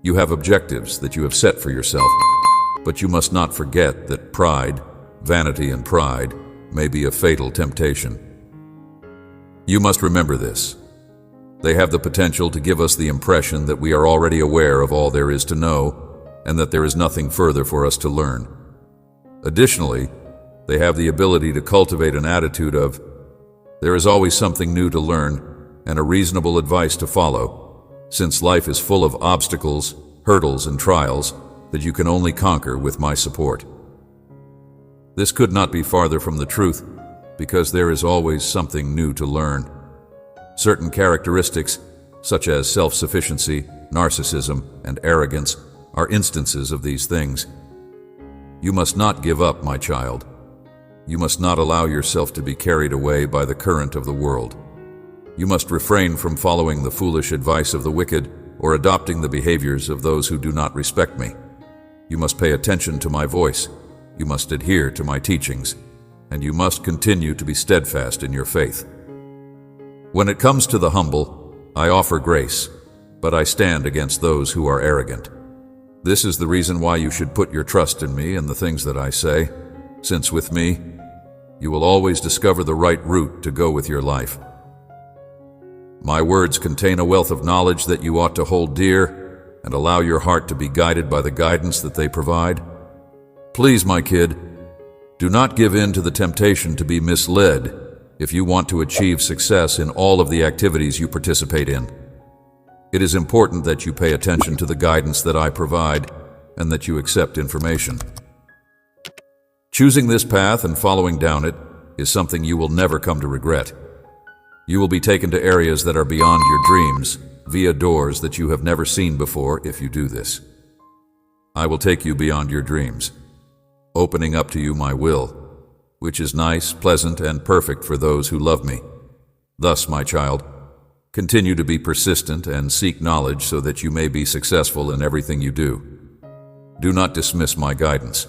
You have objectives that you have set for yourself, but you must not forget that pride, vanity, and pride may be a fatal temptation. You must remember this. They have the potential to give us the impression that we are already aware of all there is to know and that there is nothing further for us to learn. Additionally, they have the ability to cultivate an attitude of, there is always something new to learn and a reasonable advice to follow, since life is full of obstacles, hurdles, and trials that you can only conquer with my support. This could not be farther from the truth, because there is always something new to learn. Certain characteristics, such as self-sufficiency, narcissism, and arrogance, are instances of these things. You must not give up, my child. You must not allow yourself to be carried away by the current of the world. You must refrain from following the foolish advice of the wicked or adopting the behaviors of those who do not respect me. You must pay attention to my voice. You must adhere to my teachings, and you must continue to be steadfast in your faith. When it comes to the humble, I offer grace, but I stand against those who are arrogant. This is the reason why you should put your trust in me and the things that I say, since with me, you will always discover the right route to go with your life. My words contain a wealth of knowledge that you ought to hold dear and allow your heart to be guided by the guidance that they provide. Please, my kid, do not give in to the temptation to be misled if you want to achieve success in all of the activities you participate in. It is important that you pay attention to the guidance that I provide and that you accept information. Choosing this path and following down it is something you will never come to regret. You will be taken to areas that are beyond your dreams via doors that you have never seen before if you do this. I will take you beyond your dreams, opening up to you my will, which is nice, pleasant, and perfect for those who love me. Thus, my child, continue to be persistent and seek knowledge so that you may be successful in everything you do. Do not dismiss my guidance.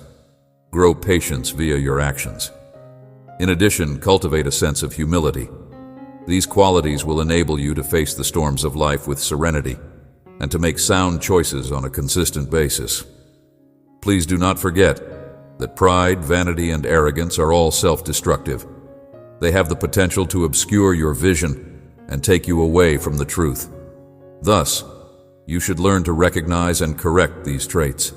Grow patience via your actions. In addition, cultivate a sense of humility. These qualities will enable you to face the storms of life with serenity and to make sound choices on a consistent basis. Please do not forget that pride, vanity, and arrogance are all self-destructive. They have the potential to obscure your vision and take you away from the truth. Thus, you should learn to recognize and correct these traits.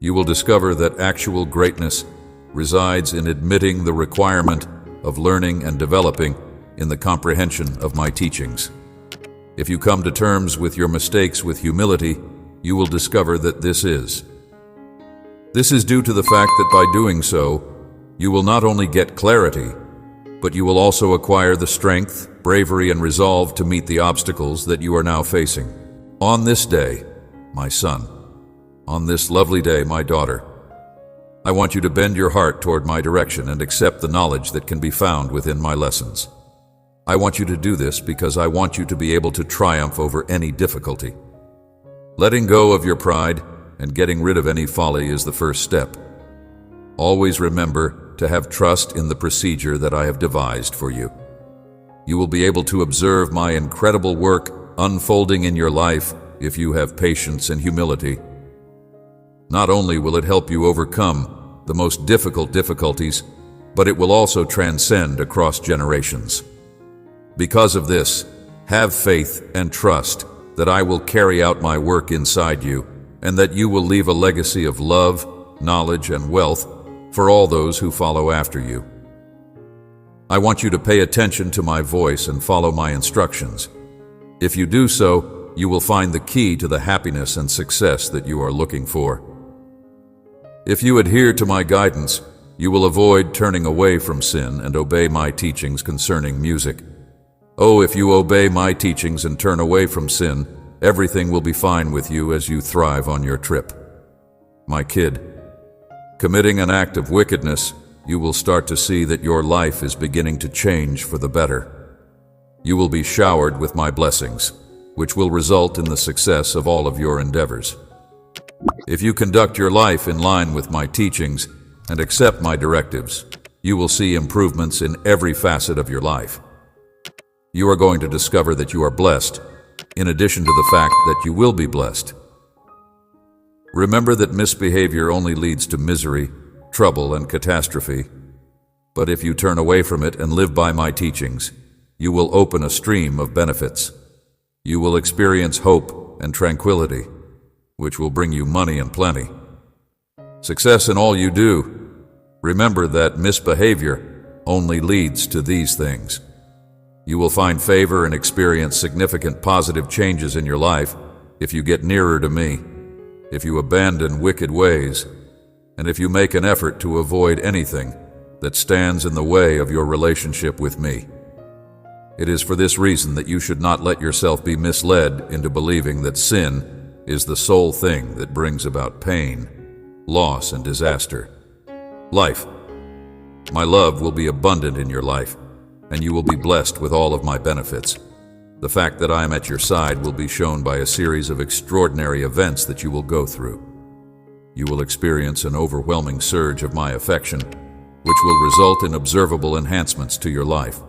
You will discover that actual greatness resides in admitting the requirement of learning and developing in the comprehension of my teachings. If you come to terms with your mistakes with humility, you will discover that this is due to the fact that by doing so, you will not only get clarity, but you will also acquire the strength, bravery, and resolve to meet the obstacles that you are now facing. On this day, my son, on this lovely day, my daughter, I want you to bend your heart toward my direction and accept the knowledge that can be found within my lessons. I want you to do this because I want you to be able to triumph over any difficulty. Letting go of your pride and getting rid of any folly is the first step. Always remember to have trust in the procedure that I have devised for you. You will be able to observe my incredible work unfolding in your life if you have patience and humility. Not only will it help you overcome the most difficult difficulties, but it will also transcend across generations. Because of this, have faith and trust that I will carry out my work inside you, and that you will leave a legacy of love, knowledge, and wealth for all those who follow after you. I want you to pay attention to my voice and follow my instructions. If you do so, you will find the key to the happiness and success that you are looking for. If you adhere to my guidance, you will avoid turning away from sin and obey my teachings concerning music. Oh, if you obey my teachings and turn away from sin, everything will be fine with you as you thrive on your trip. My kid, committing an act of wickedness, you will start to see that your life is beginning to change for the better. You will be showered with my blessings, which will result in the success of all of your endeavors. If you conduct your life in line with my teachings and accept my directives, you will see improvements in every facet of your life. You are going to discover that you are blessed, in addition to the fact that you will be blessed. Remember that misbehavior only leads to misery, trouble, and catastrophe. But if you turn away from it and live by my teachings, you will open a stream of benefits. You will experience hope and tranquility, which will bring you money and plenty. Success in all you do. Remember that misbehavior only leads to these things. You will find favor and experience significant positive changes in your life if you get nearer to me, if you abandon wicked ways, and if you make an effort to avoid anything that stands in the way of your relationship with me. It is for this reason that you should not let yourself be misled into believing that sin is the sole thing that brings about pain, loss, and disaster. Life. My love will be abundant in your life, and you will be blessed with all of my benefits. The fact that I am at your side will be shown by a series of extraordinary events that you will go through. You will experience an overwhelming surge of my affection, which will result in observable enhancements to your life.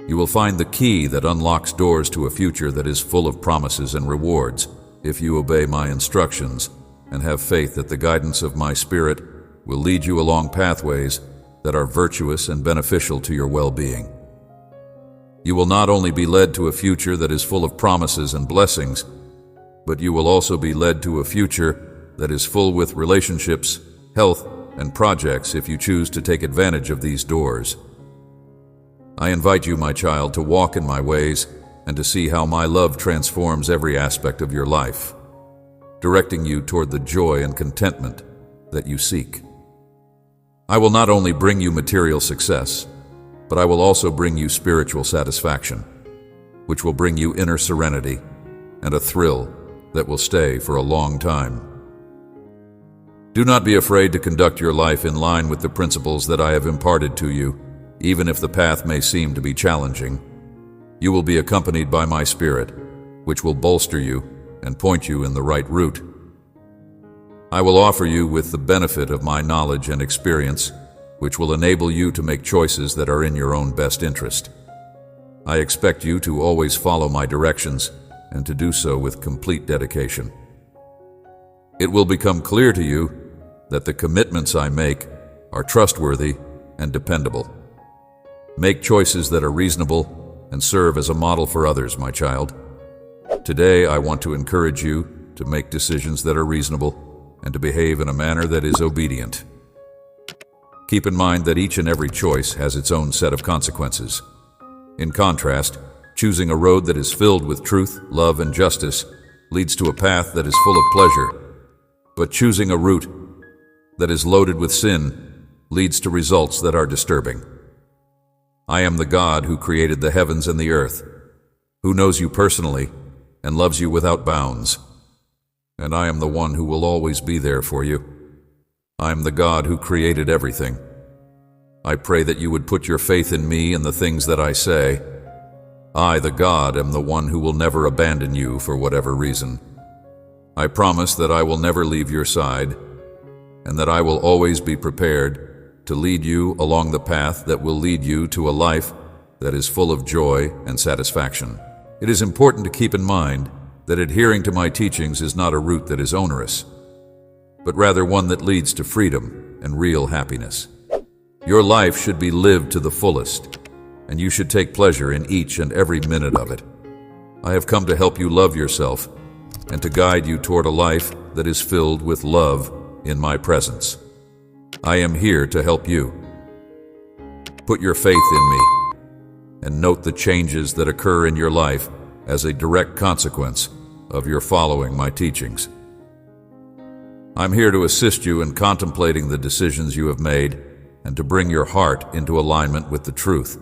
You will find the key that unlocks doors to a future that is full of promises and rewards if you obey my instructions and have faith that the guidance of my Spirit will lead you along pathways that are virtuous and beneficial to your well-being. You will not only be led to a future that is full of promises and blessings, but you will also be led to a future that is full with relationships, health, and projects if you choose to take advantage of these doors. I invite you, my child, to walk in my ways and to see how my love transforms every aspect of your life, directing you toward the joy and contentment that you seek. I will not only bring you material success, but I will also bring you spiritual satisfaction, which will bring you inner serenity and a thrill that will stay for a long time. Do not be afraid to conduct your life in line with the principles that I have imparted to you, even if the path may seem to be challenging. You will be accompanied by my Spirit, which will bolster you and point you in the right route. I will offer you with the benefit of my knowledge and experience, which will enable you to make choices that are in your own best interest. I expect you to always follow my directions and to do so with complete dedication. It will become clear to you that the commitments I make are trustworthy and dependable. Make choices that are reasonable and serve as a model for others, my child. Today, I want to encourage you to make decisions that are reasonable and to behave in a manner that is obedient. Keep in mind that each and every choice has its own set of consequences. In contrast, choosing a road that is filled with truth, love, and justice leads to a path that is full of pleasure. But choosing a route that is loaded with sin leads to results that are disturbing. I am the God who created the heavens and the earth, who knows you personally and loves you without bounds. And I am the one who will always be there for you. I am the God who created everything. I pray that you would put your faith in me and the things that I say. I, the God, am the one who will never abandon you for whatever reason. I promise that I will never leave your side, and that I will always be prepared to lead you along the path that will lead you to a life that is full of joy and satisfaction. It is important to keep in mind that adhering to my teachings is not a route that is onerous, but rather one that leads to freedom and real happiness. Your life should be lived to the fullest, and you should take pleasure in each and every minute of it. I have come to help you love yourself and to guide you toward a life that is filled with love in my presence. I am here to help you. Put your faith in me and note the changes that occur in your life as a direct consequence of your following my teachings. I'm here to assist you in contemplating the decisions you have made and to bring your heart into alignment with the truth.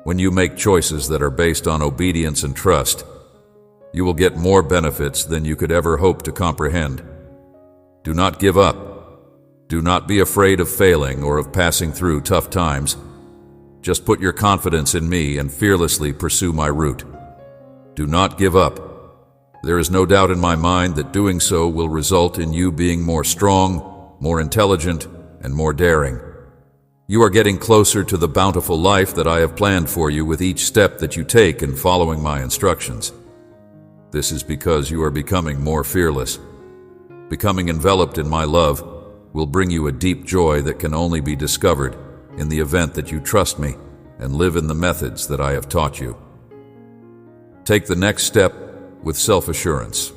When you make choices that are based on obedience and trust, you will get more benefits than you could ever hope to comprehend. Do not give up. Do not be afraid of failing or of passing through tough times. Just put your confidence in me and fearlessly pursue my route. Do not give up. There is no doubt in my mind that doing so will result in you being more strong, more intelligent, and more daring. You are getting closer to the bountiful life that I have planned for you with each step that you take in following my instructions. This is because you are becoming more fearless. Becoming enveloped in my love will bring you a deep joy that can only be discovered in the event that you trust me and live in the methods that I have taught you. Take the next step with self-assurance.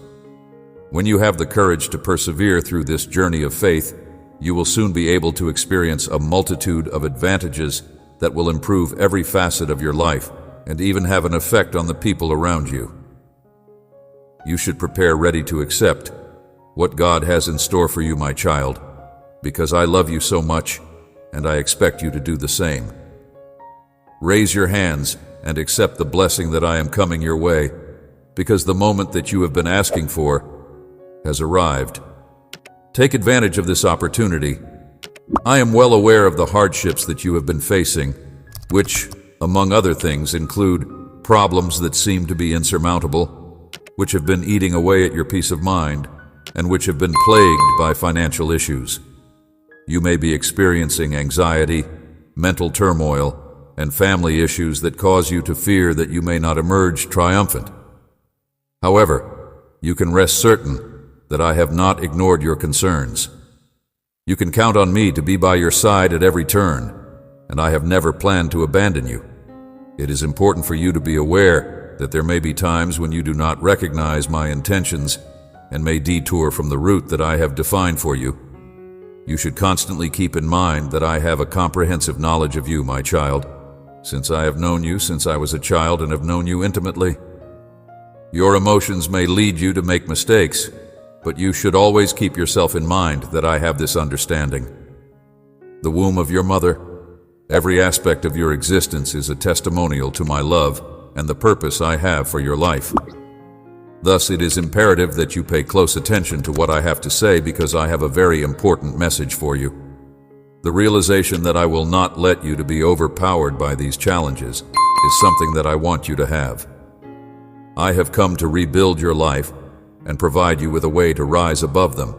When you have the courage to persevere through this journey of faith, you will soon be able to experience a multitude of advantages that will improve every facet of your life and even have an effect on the people around you. You should prepare ready to accept what God has in store for you, my child, because I love you so much and I expect you to do the same. Raise your hands and accept the blessing that I am coming your way, because the moment that you have been asking for has arrived. Take advantage of this opportunity. I am well aware of the hardships that you have been facing, which, among other things, include problems that seem to be insurmountable, which have been eating away at your peace of mind, and which have been plagued by financial issues. You may be experiencing anxiety, mental turmoil, and family issues that cause you to fear that you may not emerge triumphant. However, you can rest certain that I have not ignored your concerns. You can count on me to be by your side at every turn, and I have never planned to abandon you. It is important for you to be aware that there may be times when you do not recognize my intentions and may detour from the route that I have defined for you. You should constantly keep in mind that I have a comprehensive knowledge of you, my child, since I have known you since I was a child and have known you intimately. Your emotions may lead you to make mistakes, but you should always keep yourself in mind that I have this understanding. The womb of your mother, every aspect of your existence is a testimonial to my love and the purpose I have for your life. Thus, it is imperative that you pay close attention to what I have to say, because I have a very important message for you. The realization that I will not let you to be overpowered by these challenges is something that I want you to have. I have come to rebuild your life and provide you with a way to rise above them.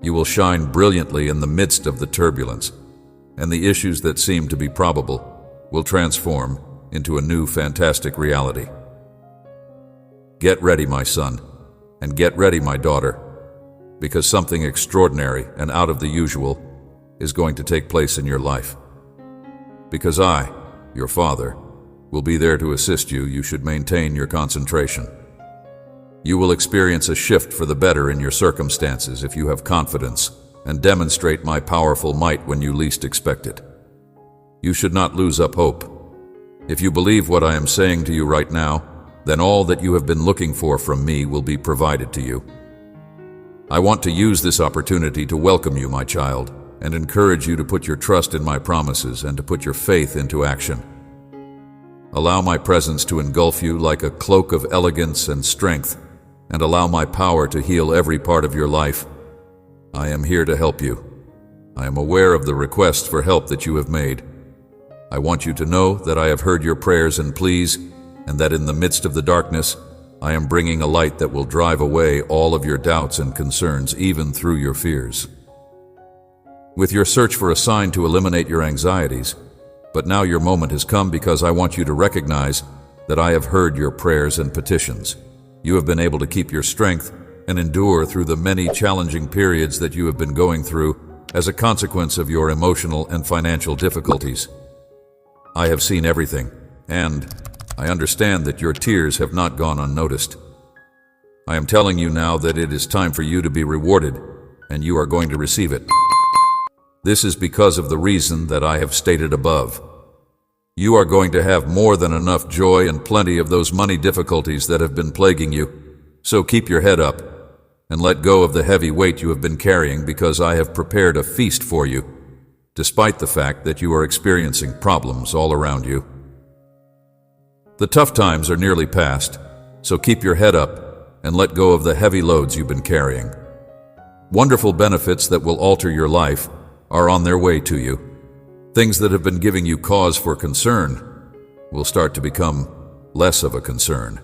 You will shine brilliantly in the midst of the turbulence, and the issues that seem to be probable will transform into a new fantastic reality. Get ready, my son, and get ready, my daughter, because something extraordinary and out of the usual is going to take place in your life. Because I, your father, will be there to assist you, you should maintain your concentration. You will experience a shift for the better in your circumstances if you have confidence and demonstrate my powerful might when you least expect it. You should not lose up hope. If you believe what I am saying to you right now, then all that you have been looking for from me will be provided to you. I want to use this opportunity to welcome you, my child, and encourage you to put your trust in my promises and to put your faith into action. Allow my presence to engulf you like a cloak of elegance and strength, and allow my power to heal every part of your life. I am here to help you. I am aware of the requests for help that you have made. I want you to know that I have heard your prayers and pleas, and that in the midst of the darkness, I am bringing a light that will drive away all of your doubts and concerns, even through your fears. With your search for a sign to eliminate your anxieties, But now your moment has come because I want you to recognize that I have heard your prayers and petitions. You have been able to keep your strength and endure through the many challenging periods that you have been going through as a consequence of your emotional and financial difficulties. I have seen everything, and I understand that your tears have not gone unnoticed. I am telling you now that it is time for you to be rewarded, and you are going to receive it. This is because of the reason that I have stated above. You are going to have more than enough joy and plenty of those money difficulties that have been plaguing you. So keep your head up and let go of the heavy weight you have been carrying, because I have prepared a feast for you, despite the fact that you are experiencing problems all around you. The tough times are nearly past, so keep your head up and let go of the heavy loads you've been carrying. Wonderful benefits that will alter your life are on their way to you. Things that have been giving you cause for concern will start to become less of a concern,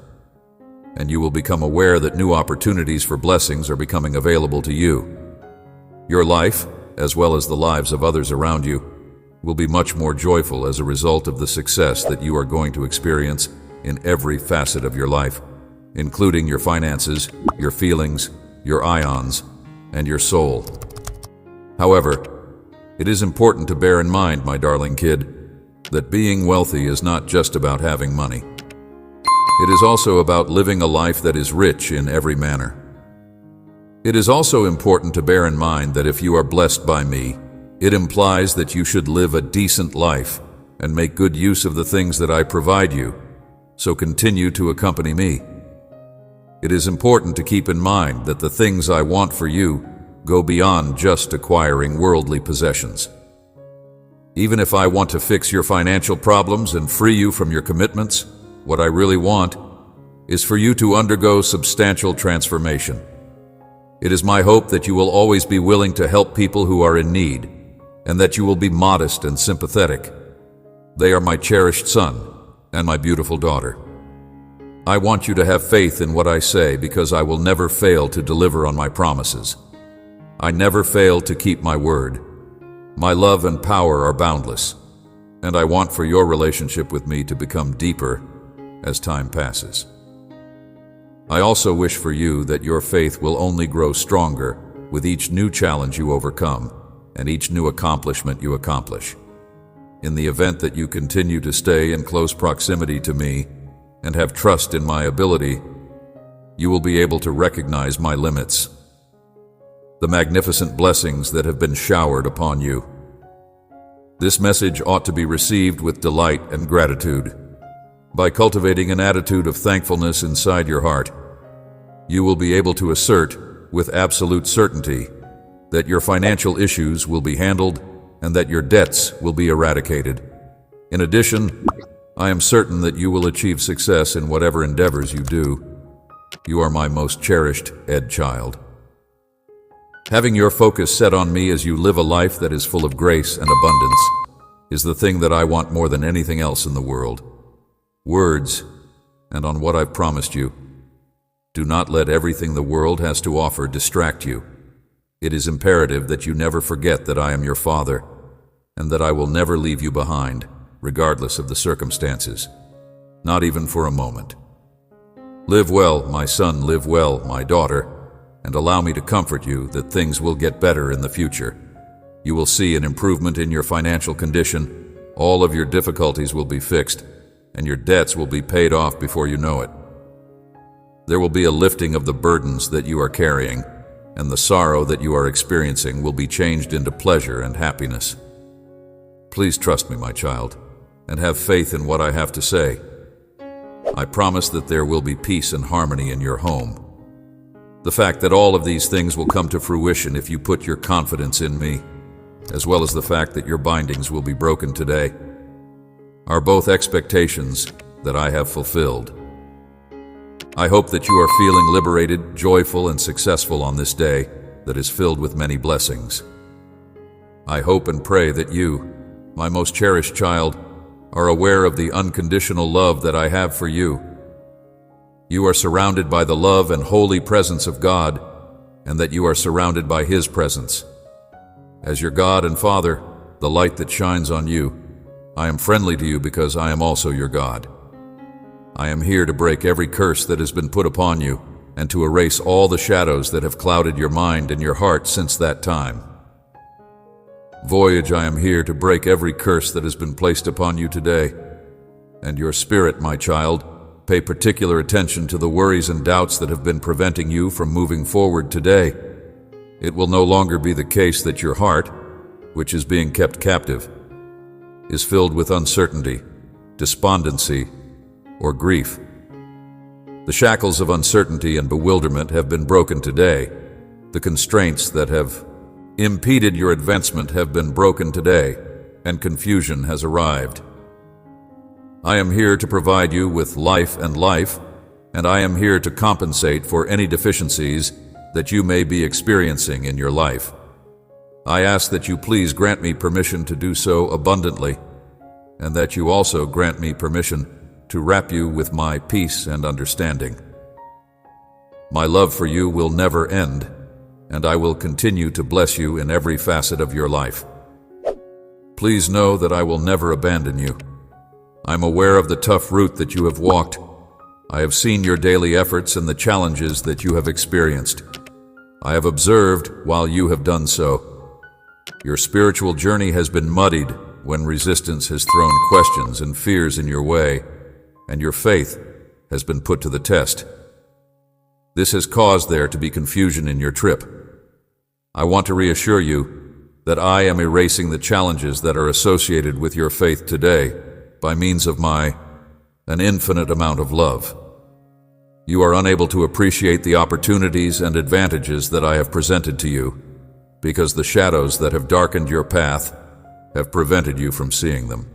and you will become aware that new opportunities for blessings are becoming available to you. Your life, as well as the lives of others around you, will be much more joyful as a result of the success that you are going to experience in every facet of your life, including your finances, your feelings, your ions, and your soul. However, it is important to bear in mind, my darling kid, that being wealthy is not just about having money. It is also about living a life that is rich in every manner. It is also important to bear in mind that if you are blessed by me, it implies that you should live a decent life and make good use of the things that I provide you, so continue to accompany me. It is important to keep in mind that the things I want for you go beyond just acquiring worldly possessions. Even if I want to fix your financial problems and free you from your commitments, what I really want is for you to undergo substantial transformation. It is my hope that you will always be willing to help people who are in need, and that you will be modest and sympathetic. They are my cherished son and my beautiful daughter. I want you to have faith in what I say, because I will never fail to deliver on my promises. I never fail to keep my word. My love and power are boundless, and I want for your relationship with me to become deeper as time passes. I also wish for you that your faith will only grow stronger with each new challenge you overcome and each new accomplishment you accomplish. In the event that you continue to stay in close proximity to me and have trust in my ability, you will be able to recognize my limits, the magnificent blessings that have been showered upon you. This message ought to be received with delight and gratitude. By cultivating an attitude of thankfulness inside your heart, you will be able to assert with absolute certainty that your financial issues will be handled and that your debts will be eradicated. In addition, I am certain that you will achieve success in whatever endeavors you do. You are my most cherished Ed child. Having your focus set on me as you live a life that is full of grace and abundance is the thing that I want more than anything else in the world. Words, and on what I've promised you. Do not let everything the world has to offer distract you. It is imperative that you never forget that I am your father, and that I will never leave you behind, regardless of the circumstances, not even for a moment. Live well, my son, live well, my daughter, and allow me to comfort you that things will get better in the future. You will see an improvement in your financial condition, all of your difficulties will be fixed, and your debts will be paid off before you know it. There will be a lifting of the burdens that you are carrying, and the sorrow that you are experiencing will be changed into pleasure and happiness. Please trust me, my child, and have faith in what I have to say. I promise that there will be peace and harmony in your home. The fact that all of these things will come to fruition if you put your confidence in me, as well as the fact that your bindings will be broken today, are both expectations that I have fulfilled. I hope that you are feeling liberated, joyful, and successful on this day that is filled with many blessings. I hope and pray that you, my most cherished child, are aware of the unconditional love that I have for you. You are surrounded by the love and holy presence of God, and that you are surrounded by His presence. As your God and Father, the light that shines on you, I am friendly to you because I am also your God. I am here to break every curse that has been put upon you and to erase all the shadows that have clouded your mind and your heart since that time. Voyage, I am here to break every curse that has been placed upon you today. And your spirit, my child, pay particular attention to the worries and doubts that have been preventing you from moving forward today. It will no longer be the case that your heart, which is being kept captive, is filled with uncertainty, despondency, or grief. The shackles of uncertainty and bewilderment have been broken today. The constraints that have impeded your advancement have been broken today, and confusion has arrived. I am here to provide you with life, and I am here to compensate for any deficiencies that you may be experiencing in your life. I ask that you please grant me permission to do so abundantly, and that you also grant me permission to wrap you with my peace and understanding. My love for you will never end, and I will continue to bless you in every facet of your life. Please know that I will never abandon you. I'm aware of the tough route that you have walked. I have seen your daily efforts and the challenges that you have experienced. I have observed while you have done so. Your spiritual journey has been muddied when resistance has thrown questions and fears in your way, and your faith has been put to the test. This has caused there to be confusion in your trip. I want to reassure you that I am erasing the challenges that are associated with your faith today by means of an infinite amount of love. You are unable to appreciate the opportunities and advantages that I have presented to you because the shadows that have darkened your path have prevented you from seeing them.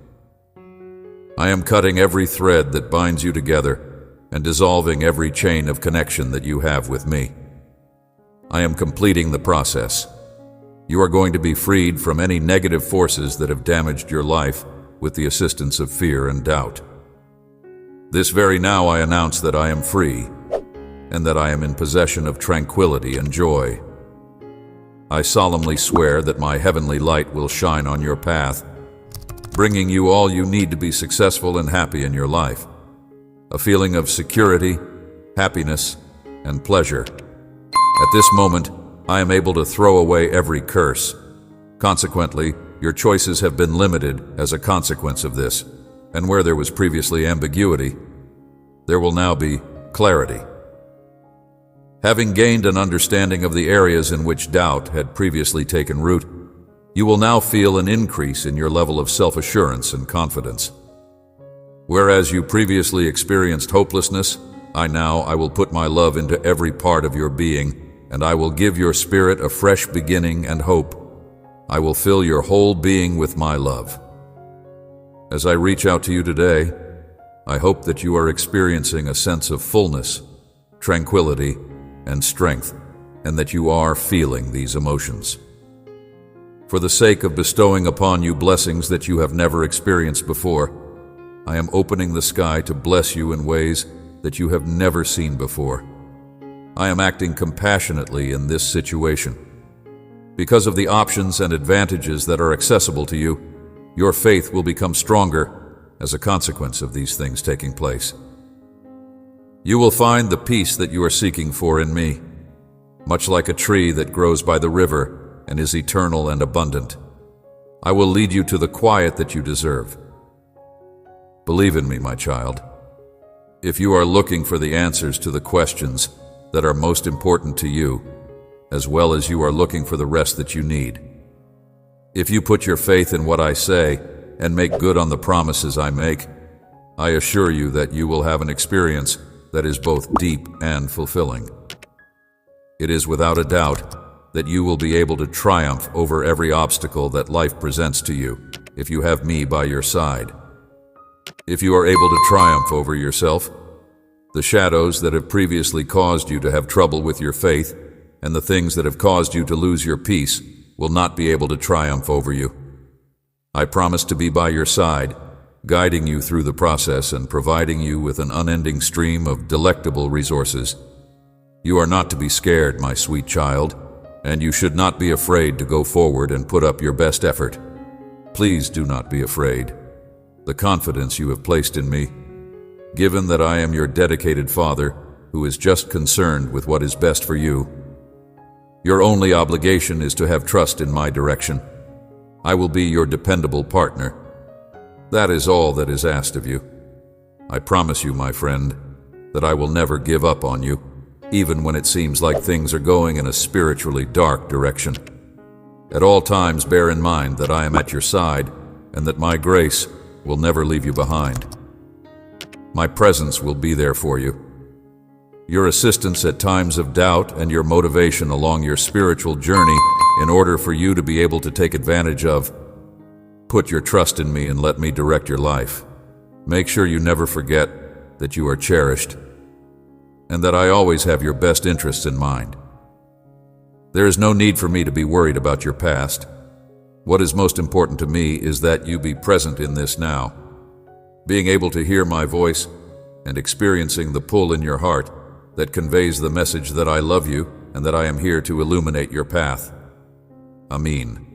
I am cutting every thread that binds you together and dissolving every chain of connection that you have with me. I am completing the process. You are going to be freed from any negative forces that have damaged your life with the assistance of fear and doubt. This very now I announce that I am free and that I am in possession of tranquility and joy. I solemnly swear that my heavenly light will shine on your path, bringing you all you need to be successful and happy in your life. A feeling of security, happiness, and pleasure. At this moment, I am able to throw away every curse. Consequently, your choices have been limited as a consequence of this, and where there was previously ambiguity, there will now be clarity. Having gained an understanding of the areas in which doubt had previously taken root, you will now feel an increase in your level of self-assurance and confidence. Whereas you previously experienced hopelessness, I will put my love into every part of your being, and I will give your spirit a fresh beginning and hope. I will fill your whole being with my love. As I reach out to you today, I hope that you are experiencing a sense of fullness, tranquility, and strength, and that you are feeling these emotions. For the sake of bestowing upon you blessings that you have never experienced before, I am opening the sky to bless you in ways that you have never seen before. I am acting compassionately in this situation. Because of the options and advantages that are accessible to you, your faith will become stronger as a consequence of these things taking place. You will find the peace that you are seeking for in me, much like a tree that grows by the river and is eternal and abundant. I will lead you to the quiet that you deserve. Believe in me, my child. If you are looking for the answers to the questions that are most important to you, as well as you are looking for the rest that you need, if you put your faith in what I say and make good on the promises I make, I assure you that you will have an experience that is both deep and fulfilling. It is without a doubt that you will be able to triumph over every obstacle that life presents to you if you have me by your side. If you are able to triumph over yourself, the shadows that have previously caused you to have trouble with your faith and the things that have caused you to lose your peace will not be able to triumph over you. I promise to be by your side, guiding you through the process and providing you with an unending stream of delectable resources. You are not to be scared, my sweet child, and you should not be afraid to go forward and put up your best effort. Please do not be afraid. the confidence you have placed in me. Given that I am your dedicated father, who is just concerned with what is best for you, your only obligation is to have trust in my direction. I will be your dependable partner. That is all that is asked of you. I promise you, my friend, that I will never give up on you, even when it seems like things are going in a spiritually dark direction. At all times, bear in mind that I am at your side and that my grace will never leave you behind. My presence will be there for you. Your assistance at times of doubt and your motivation along your spiritual journey in order for you to be able to take advantage of. Put your trust in me and let me direct your life. Make sure you never forget that you are cherished and that I always have your best interests in mind. There is no need for me to be worried about your past. What is most important to me is that you be present in this now. Being able to hear my voice and experiencing the pull in your heart that conveys the message that I love you and that I am here to illuminate your path. Amin.